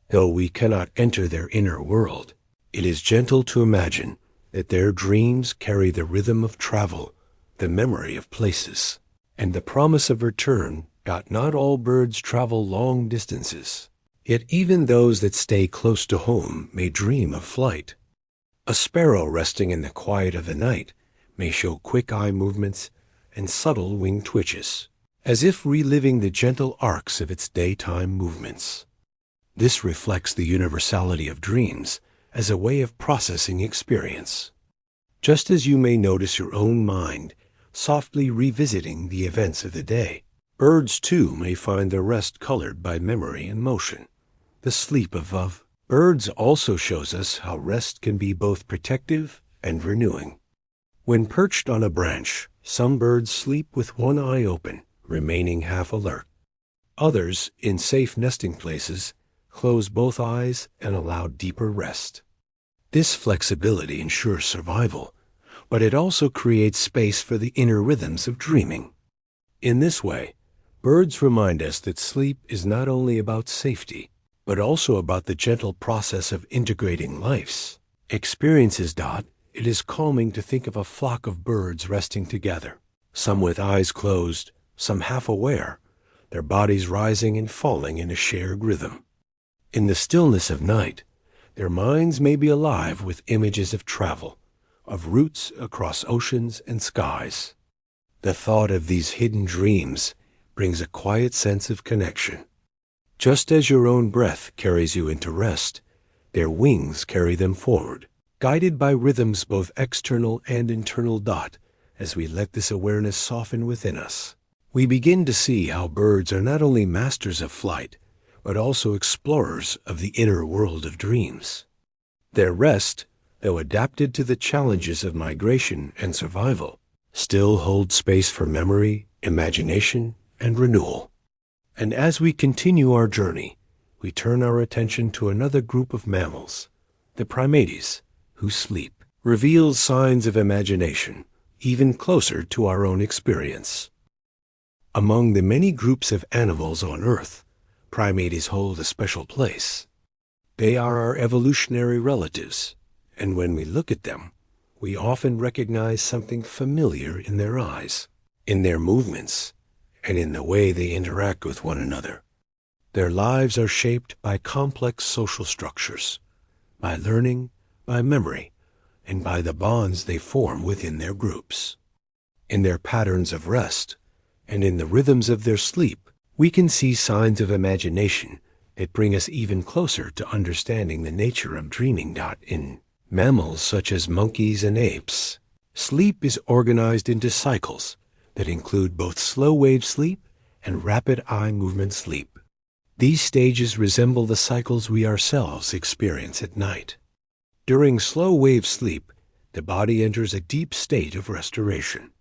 Though we cannot enter their inner world, it is gentle to imagine that their dreams carry the rhythm of travel, the memory of places, and the promise of return. Not all birds travel long distances, yet even those that stay close to home may dream of flight. A sparrow resting in the quiet of the night may show quick eye movements and subtle wing twitches, as if reliving the gentle arcs of its daytime movements. This reflects the universality of dreams as a way of processing experience. Just as you may notice your own mind softly revisiting the events of the day, birds too may find their rest colored by memory and motion. The sleep of birds also shows us how rest can be both protective and renewing. When perched on a branch, some birds sleep with one eye open, remaining half alert. Others, in safe nesting places, close both eyes and allow deeper rest. This flexibility ensures survival, but it also creates space for the inner rhythms of dreaming. In this way, birds remind us that sleep is not only about safety, but also about the gentle process of integrating life's experiences. It is calming to think of a flock of birds resting together, some with eyes closed, some half aware, their bodies rising and falling in a shared rhythm. In the stillness of night, their minds may be alive with images of travel, of routes across oceans and skies. The thought of these hidden dreams brings a quiet sense of connection. Just as your own breath carries you into rest, their wings carry them forward, guided by rhythms both external and internal. As we let this awareness soften within us, we begin to see how birds are not only masters of flight, but also explorers of the inner world of dreams. Their rest, though adapted to the challenges of migration and survival, still hold space for memory, imagination, and renewal. And as we continue our journey, we turn our attention to another group of mammals, the primates, whose sleep reveals signs of imagination even closer to our own experience. Among the many groups of animals on Earth, primates hold a special place. They are our evolutionary relatives, and when we look at them, we often recognize something familiar in their eyes, in their movements, and in the way they interact with one another. Their lives are shaped by complex social structures, by learning, by memory, and by the bonds they form within their groups. In their patterns of rest, and in the rhythms of their sleep, we can see signs of imagination that bring us even closer to understanding the nature of dreaming. In mammals such as monkeys and apes, sleep is organized into cycles that include both slow-wave sleep and rapid eye movement sleep. These stages resemble the cycles we ourselves experience at night. During slow-wave sleep, the body enters a deep state of restoration.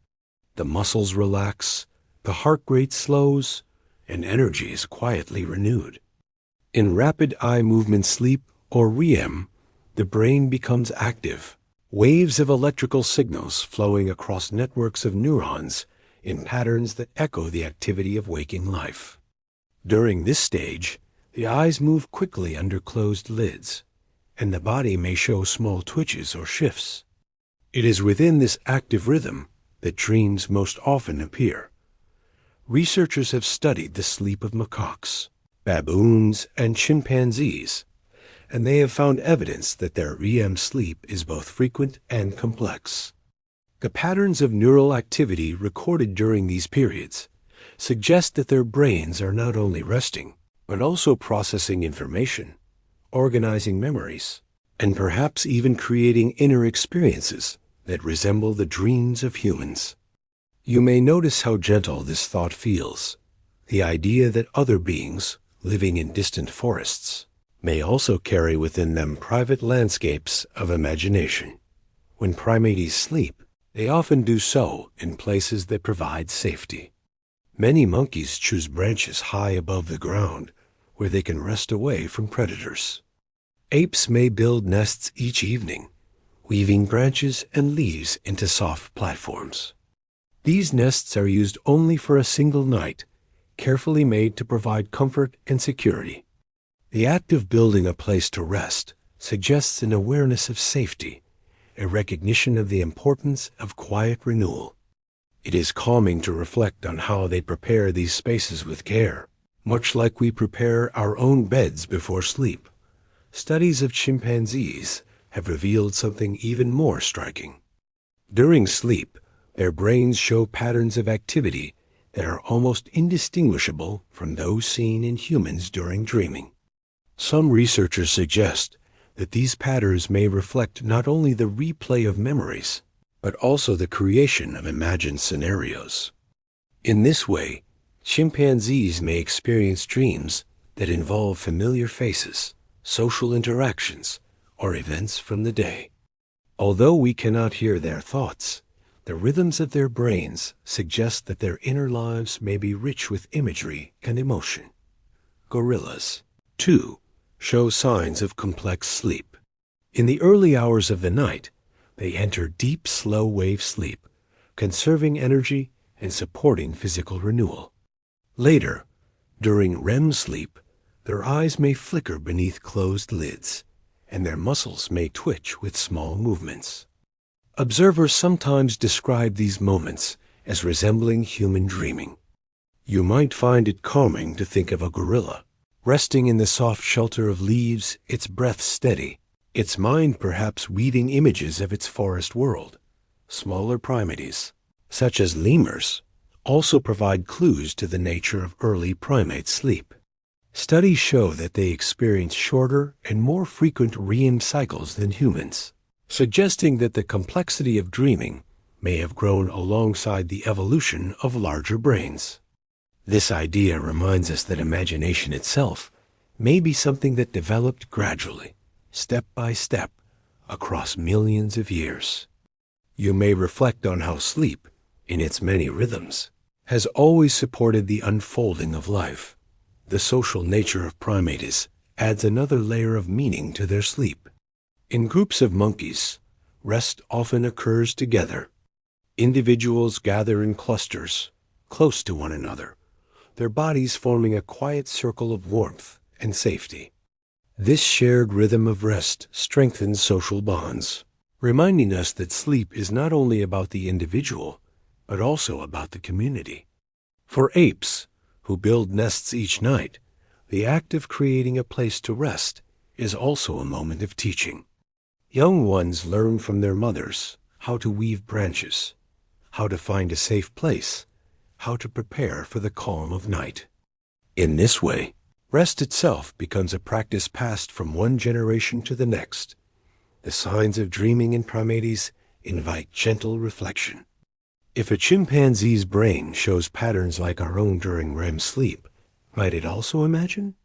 The muscles relax, the heart rate slows, and energy is quietly renewed. In rapid eye movement sleep, or REM, the brain becomes active. Waves of electrical signals flowing across networks of neurons in patterns that echo the activity of waking life. During this stage, the eyes move quickly under closed lids, and the body may show small twitches or shifts. It is within this active rhythm that dreams most often appear. Researchers have studied the sleep of macaques, baboons, and chimpanzees, and they have found evidence that their REM sleep is both frequent and complex. The patterns of neural activity recorded during these periods suggest that their brains are not only resting, but also processing information, organizing memories, and perhaps even creating inner experiences that resemble the dreams of humans. You may notice how gentle this thought feels, the idea that other beings, living in distant forests, may also carry within them private landscapes of imagination. When primates sleep, they often do so in places that provide safety. Many monkeys choose branches high above the ground where they can rest away from predators. Apes may build nests each evening, weaving branches and leaves into soft platforms. These nests are used only for a single night, carefully made to provide comfort and security. The act of building a place to rest suggests an awareness of safety, a recognition of the importance of quiet renewal. It is calming to reflect on how they prepare these spaces with care, much like we prepare our own beds before sleep. Studies of chimpanzees have revealed something even more striking. During sleep, their brains show patterns of activity that are almost indistinguishable from those seen in humans during dreaming. Some researchers suggest that these patterns may reflect not only the replay of memories, but also the creation of imagined scenarios. In this way, chimpanzees may experience dreams that involve familiar faces, social interactions, or events from the day. Although we cannot hear their thoughts, the rhythms of their brains suggest that their inner lives may be rich with imagery and emotion. Gorillas, too, show signs of complex sleep. In the early hours of the night, they enter deep, slow-wave sleep, conserving energy and supporting physical renewal. Later, during REM sleep, their eyes may flicker beneath closed lids, and their muscles may twitch with small movements. Observers sometimes describe these moments as resembling human dreaming. You might find it calming to think of a gorilla, resting in the soft shelter of leaves, its breath steady, its mind perhaps weaving images of its forest world. Smaller primates, such as lemurs, also provide clues to the nature of early primate sleep. Studies show that they experience shorter and more frequent REM cycles than humans, suggesting that the complexity of dreaming may have grown alongside the evolution of larger brains. This idea reminds us that imagination itself may be something that developed gradually, step by step, across millions of years. You may reflect on how sleep, in its many rhythms, has always supported the unfolding of life. The social nature of primates adds another layer of meaning to their sleep. In groups of monkeys, rest often occurs together. Individuals gather in clusters, close to one another, their bodies forming a quiet circle of warmth and safety. This shared rhythm of rest strengthens social bonds, reminding us that sleep is not only about the individual, but also about the community. For apes, who build nests each night, the act of creating a place to rest is also a moment of teaching. Young ones learn from their mothers how to weave branches, how to find a safe place, how to prepare for the calm of night. In this way, rest itself becomes a practice passed from one generation to the next. The signs of dreaming in primates invite gentle reflection. If a chimpanzee's brain shows patterns like our own during REM sleep, might it also imagine?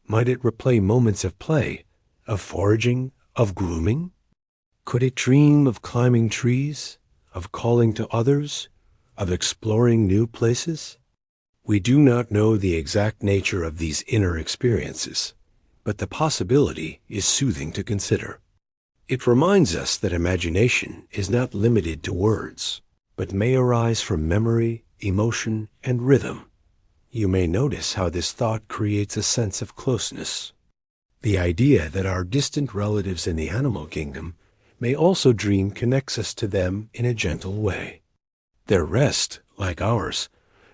Might it replay moments of play, of foraging, of grooming? Could it dream of climbing trees, of calling to others, of exploring new places? We do not know the exact nature of these inner experiences, but the possibility is soothing to consider. It reminds us that imagination is not limited to words, but may arise from memory, emotion, and rhythm. You may notice how this thought creates a sense of closeness. The idea that our distant relatives in the animal kingdom may also dream connects us to them in a gentle way. Their rest, like ours,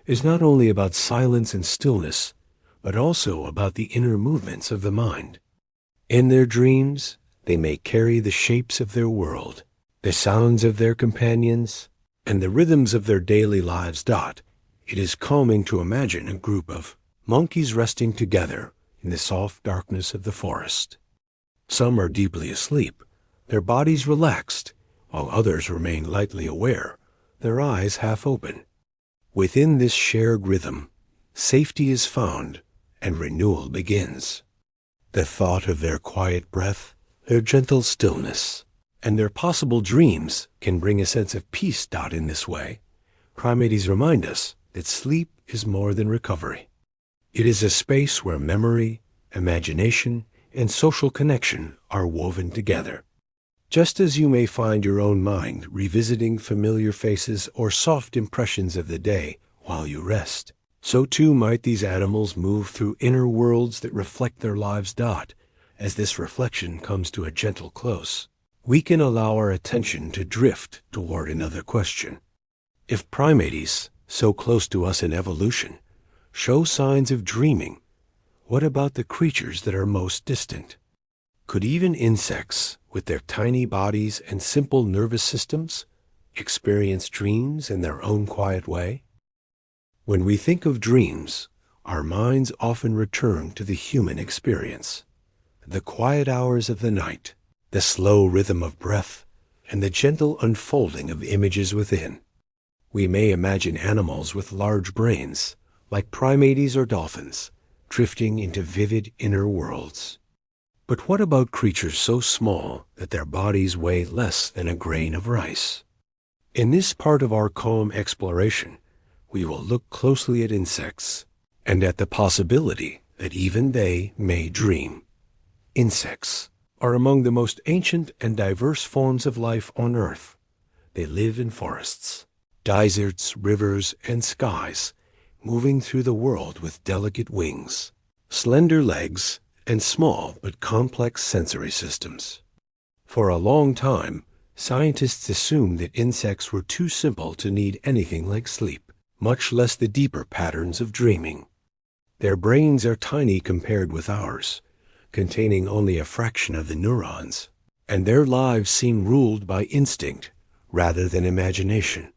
is not only about silence and stillness, but also about the inner movements of the mind. In their dreams, they may carry the shapes of their world, the sounds of their companions, and the rhythms of their daily lives. It is calming to imagine a group of monkeys resting together in the soft darkness of the forest. Some are deeply asleep, their bodies relaxed, while others remain lightly aware, their eyes half open. Within this shared rhythm, safety is found and renewal begins. The thought of their quiet breath, their gentle stillness, and their possible dreams can bring a sense of peace. In this way, primates remind us that sleep is more than recovery. It is a space where memory, imagination, and social connection are woven together. Just as you may find your own mind revisiting familiar faces or soft impressions of the day while you rest, so too might these animals move through inner worlds that reflect their lives. As this reflection comes to a gentle close, we can allow our attention to drift toward another question. If primates, so close to us in evolution, show signs of dreaming, what about the creatures that are most distant? Could even insects, with their tiny bodies and simple nervous systems, experience dreams in their own quiet way? When we think of dreams, our minds often return to the human experience. The quiet hours of the night, the slow rhythm of breath, and the gentle unfolding of images within. We may imagine animals with large brains, like primates or dolphins, drifting into vivid inner worlds. But what about creatures so small that their bodies weigh less than a grain of rice? In this part of our calm exploration, we will look closely at insects and at the possibility that even they may dream. Insects are among the most ancient and diverse forms of life on Earth. They live in forests, deserts, rivers, and skies, moving through the world with delicate wings, slender legs, and small but complex sensory systems. For a long time, scientists assumed that insects were too simple to need anything like sleep, much less the deeper patterns of dreaming. Their brains are tiny compared with ours, containing only a fraction of the neurons, and their lives seem ruled by instinct rather than imagination.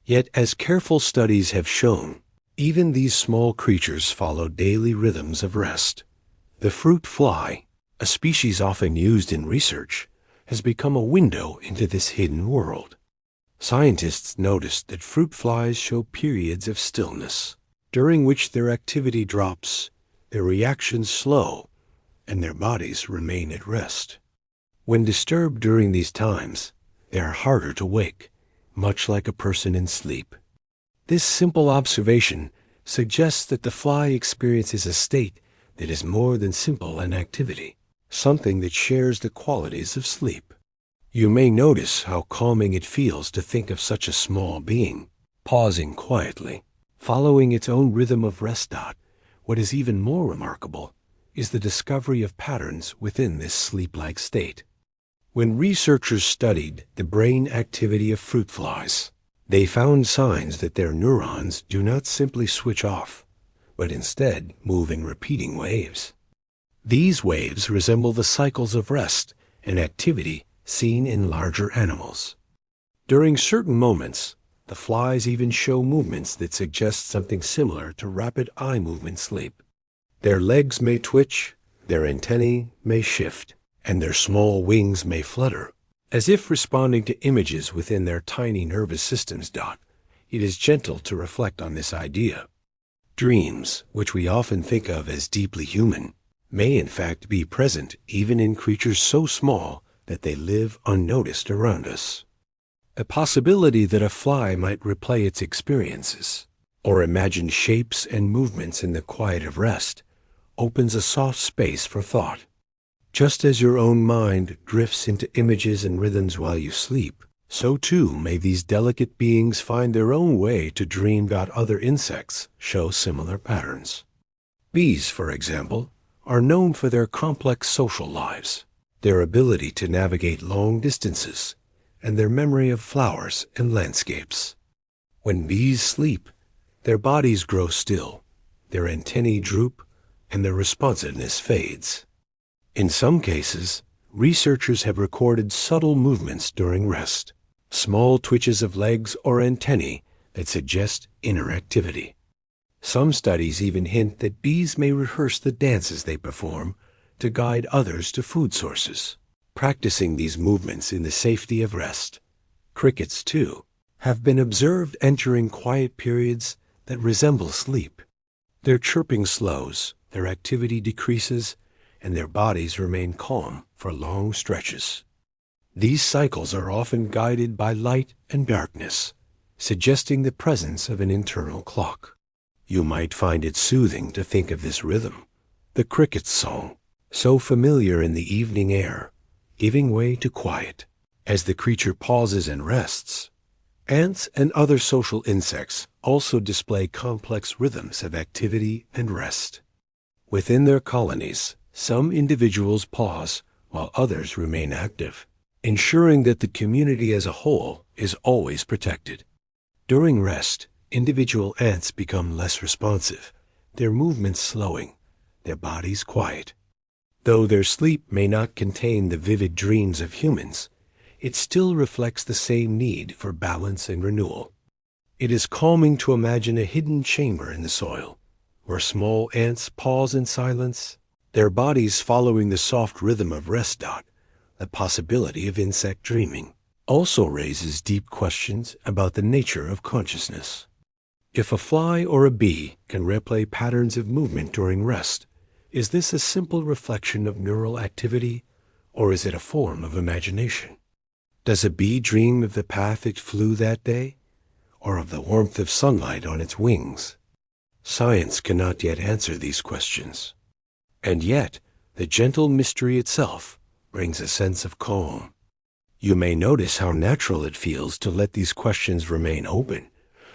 Yet, as careful studies have shown, even these small creatures follow daily rhythms of rest. The fruit fly, a species often used in research, has become a window into this hidden world. Scientists noticed that fruit flies show periods of stillness, during which their activity drops, their reactions slow, and their bodies remain at rest. When disturbed during these times, they are harder to wake, much like a person in sleep. This simple observation suggests that the fly experiences a state that is more than simple an activity, something that shares the qualities of sleep. You may notice how calming it feels to think of such a small being, pausing quietly, following its own rhythm of rest. What is even more remarkable is the discovery of patterns within this sleep-like state. When researchers studied the brain activity of fruit flies, they found signs that their neurons do not simply switch off, but instead move in repeating waves. These waves resemble the cycles of rest and activity seen in larger animals. During certain moments, the flies even show movements that suggest something similar to rapid eye movement sleep. Their legs may twitch, their antennae may shift, and their small wings may flutter, as if responding to images within their tiny nervous systems. It is gentle to reflect on this idea. Dreams, which we often think of as deeply human, may in fact be present even in creatures so small that they live unnoticed around us. A possibility that a fly might replay its experiences, or imagine shapes and movements in the quiet of rest, opens a soft space for thought. Just as your own mind drifts into images and rhythms while you sleep, so too may these delicate beings find their own way to dream. Other insects show similar patterns. Bees, for example, are known for their complex social lives, their ability to navigate long distances, and their memory of flowers and landscapes. When bees sleep, their bodies grow still, their antennae droop, and their responsiveness fades. In some cases, researchers have recorded subtle movements during rest, small twitches of legs or antennae that suggest inner activity. Some studies even hint that bees may rehearse the dances they perform to guide others to food sources, practicing these movements in the safety of rest. Crickets, too, have been observed entering quiet periods that resemble sleep. Their chirping slows, their activity decreases, and their bodies remain calm for long stretches. These cycles are often guided by light and darkness, suggesting the presence of an internal clock. You might find it soothing to think of this rhythm, the cricket's song, so familiar in the evening air, giving way to quiet as the creature pauses and rests. Ants and other social insects also display complex rhythms of activity and rest. Within their colonies, some individuals pause while others remain active, ensuring that the community as a whole is always protected. During rest, individual ants become less responsive, their movements slowing, their bodies quiet. Though their sleep may not contain the vivid dreams of humans, it still reflects the same need for balance and renewal. It is calming to imagine a hidden chamber in the soil, where small ants pause in silence, their bodies following the soft rhythm of rest. The possibility of insect dreaming also raises deep questions about the nature of consciousness. If a fly or a bee can replay patterns of movement during rest, is this a simple reflection of neural activity, or is it a form of imagination? Does a bee dream of the path it flew that day, or of the warmth of sunlight on its wings? Science cannot yet answer these questions. And yet, the gentle mystery itself brings a sense of calm. You may notice how natural it feels to let these questions remain open,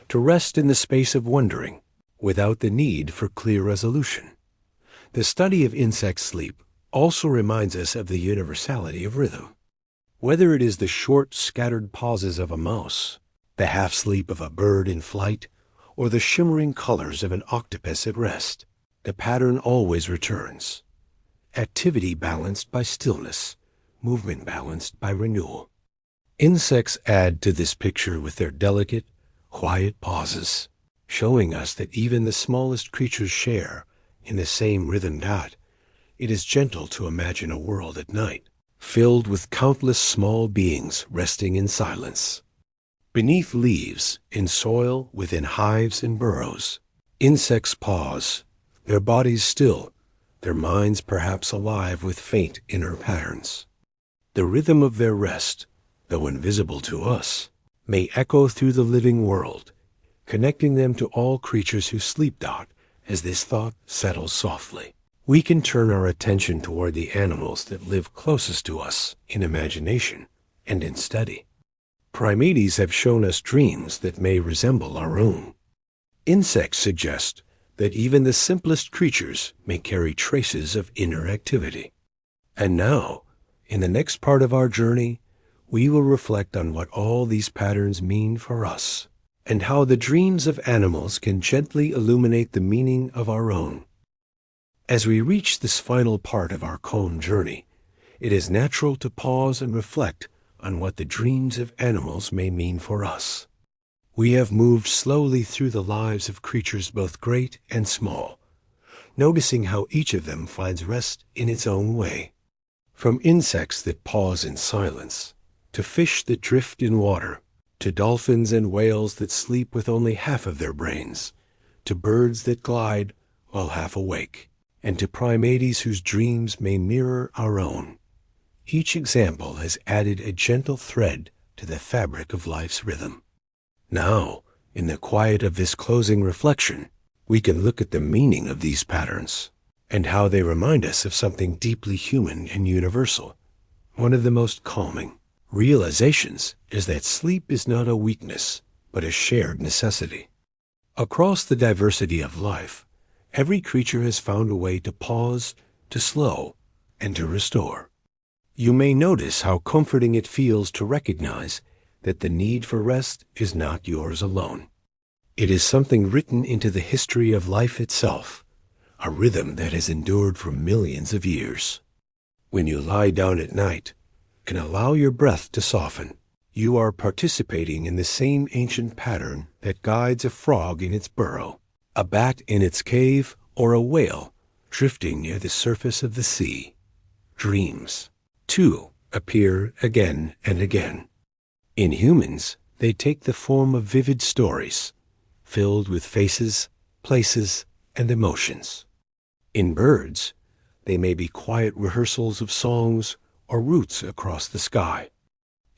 to rest in the space of wondering, without the need for clear resolution. The study of insect sleep also reminds us of the universality of rhythm. Whether it is the short, scattered pauses of a mouse, the half-sleep of a bird in flight, or the shimmering colors of an octopus at rest, the pattern always returns. Activity balanced by stillness, movement balanced by renewal. Insects add to this picture with their delicate, quiet pauses, showing us that even the smallest creatures share in the same rhythm. It is gentle to imagine a world at night, filled with countless small beings resting in silence. Beneath leaves, in soil, within hives and burrows, insects pause, their bodies still, their minds perhaps alive with faint inner patterns. The rhythm of their rest, though invisible to us, may echo through the living world, connecting them to all creatures who sleep. As this thought settles softly, we can turn our attention toward the animals that live closest to us in imagination and in study. Primates have shown us dreams that may resemble our own. Insects suggest that even the simplest creatures may carry traces of inner activity. And now, in the next part of our journey, we will reflect on what all these patterns mean for us, and how the dreams of animals can gently illuminate the meaning of our own. As we reach this final part of our calm journey, it is natural to pause and reflect on what the dreams of animals may mean for us. We have moved slowly through the lives of creatures both great and small, noticing how each of them finds rest in its own way. From insects that pause in silence, to fish that drift in water, to dolphins and whales that sleep with only half of their brains, to birds that glide while half awake, and to primates whose dreams may mirror our own. Each example has added a gentle thread to the fabric of life's rhythm. Now, in the quiet of this closing reflection, we can look at the meaning of these patterns and how they remind us of something deeply human and universal. One of the most calming realizations is that sleep is not a weakness, but a shared necessity. Across the diversity of life, every creature has found a way to pause, to slow, and to restore. You may notice how comforting it feels to recognize that the need for rest is not yours alone. It is something written into the history of life itself, a rhythm that has endured for millions of years. When you lie down at night and allow your breath to soften, you are participating in the same ancient pattern that guides a frog in its burrow, a bat in its cave, or a whale drifting near the surface of the sea. Dreams, too, appear again and again. In humans, they take the form of vivid stories, filled with faces, places, and emotions. In birds, they may be quiet rehearsals of songs or routes across the sky.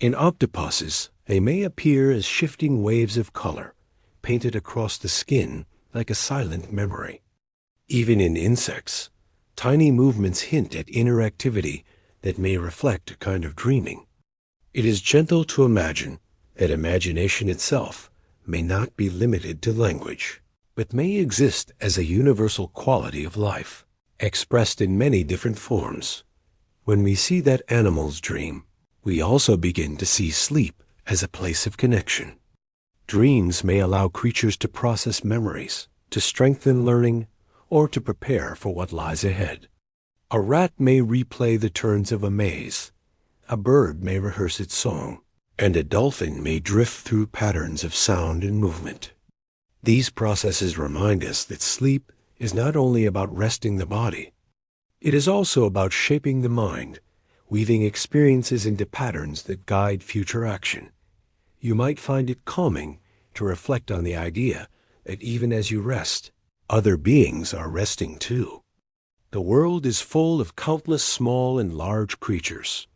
In octopuses, they may appear as shifting waves of color, painted across the skin like a silent memory. Even in insects, tiny movements hint at inner activity that may reflect a kind of dreaming. It is gentle to imagine that imagination itself may not be limited to language, but may exist as a universal quality of life, expressed in many different forms. When we see that animals dream, we also begin to see sleep as a place of connection. Dreams may allow creatures to process memories, to strengthen learning, or to prepare for what lies ahead. A rat may replay the turns of a maze, a bird may rehearse its song, and a dolphin may drift through patterns of sound and movement. These processes remind us that sleep is not only about resting the body, it is also about shaping the mind, weaving experiences into patterns that guide future action. You might find it calming to reflect on the idea that even as you rest, other beings are resting too. The world is full of countless small and large creatures,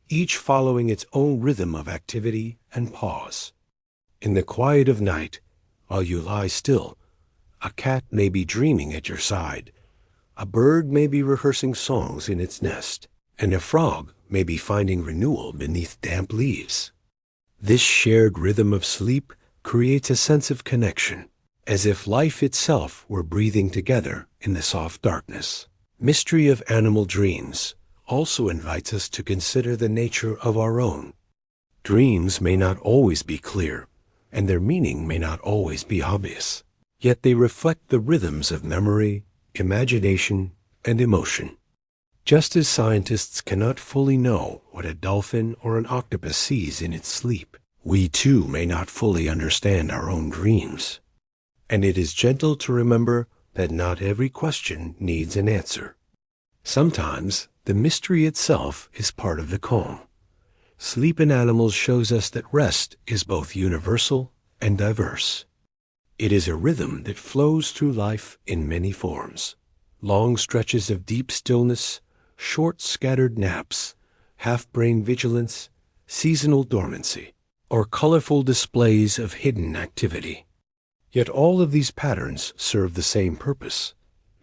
each following its own rhythm of activity and pause. In the quiet of night, while you lie still, a cat may be dreaming at your side, a bird may be rehearsing songs in its nest, and a frog may be finding renewal beneath damp leaves. This shared rhythm of sleep creates a sense of connection, as if life itself were breathing together in the soft darkness. Mystery of animal dreams also invites us to consider the nature of our own. Dreams may not always be clear, and their meaning may not always be obvious, yet they reflect the rhythms of memory, imagination, and emotion. Just as scientists cannot fully know what a dolphin or an octopus sees in its sleep, we too may not fully understand our own dreams. And it is gentle to remember that not every question needs an answer. Sometimes the mystery itself is part of the calm. Sleep in animals shows us that rest is both universal and diverse. It is a rhythm that flows through life in many forms. Long stretches of deep stillness, short scattered naps, half-brain vigilance, seasonal dormancy, or colorful displays of hidden activity. Yet all of these patterns serve the same purpose: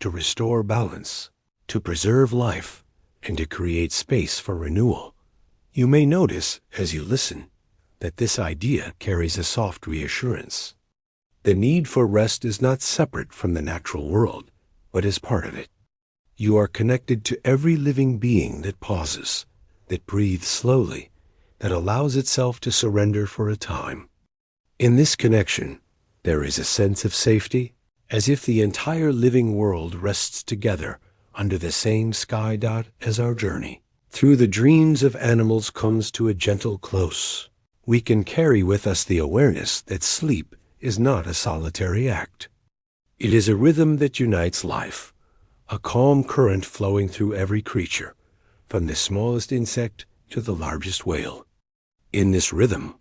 to restore balance, to preserve life, and to create space for renewal. You may notice, as you listen, that this idea carries a soft reassurance. The need for rest is not separate from the natural world, but is part of it. You are connected to every living being that pauses, that breathes slowly, that allows itself to surrender for a time. In this connection, there is a sense of safety, as if the entire living world rests together under the same sky dot as our journey through the dreams of animals comes to a gentle close. We can carry with us the awareness that sleep is not a solitary act. It is a rhythm that unites life, a calm current flowing through every creature, from the smallest insect to the largest whale. In this rhythm,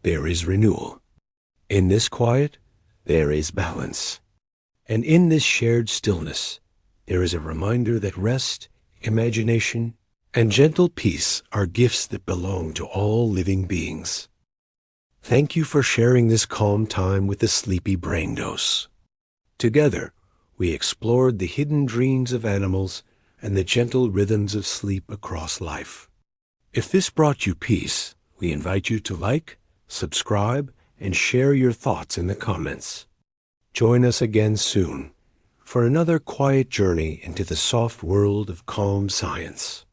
there is renewal. In this quiet, there is balance. And in this shared stillness, there is a reminder that rest, imagination, and gentle peace are gifts that belong to all living beings. Thank you for sharing this calm time with the Sleepy Brain Dose. Together, we explored the hidden dreams of animals and the gentle rhythms of sleep across life. If this brought you peace, we invite you to like, subscribe, and share your thoughts in the comments. Join us again soon for another quiet journey into the soft world of calm science.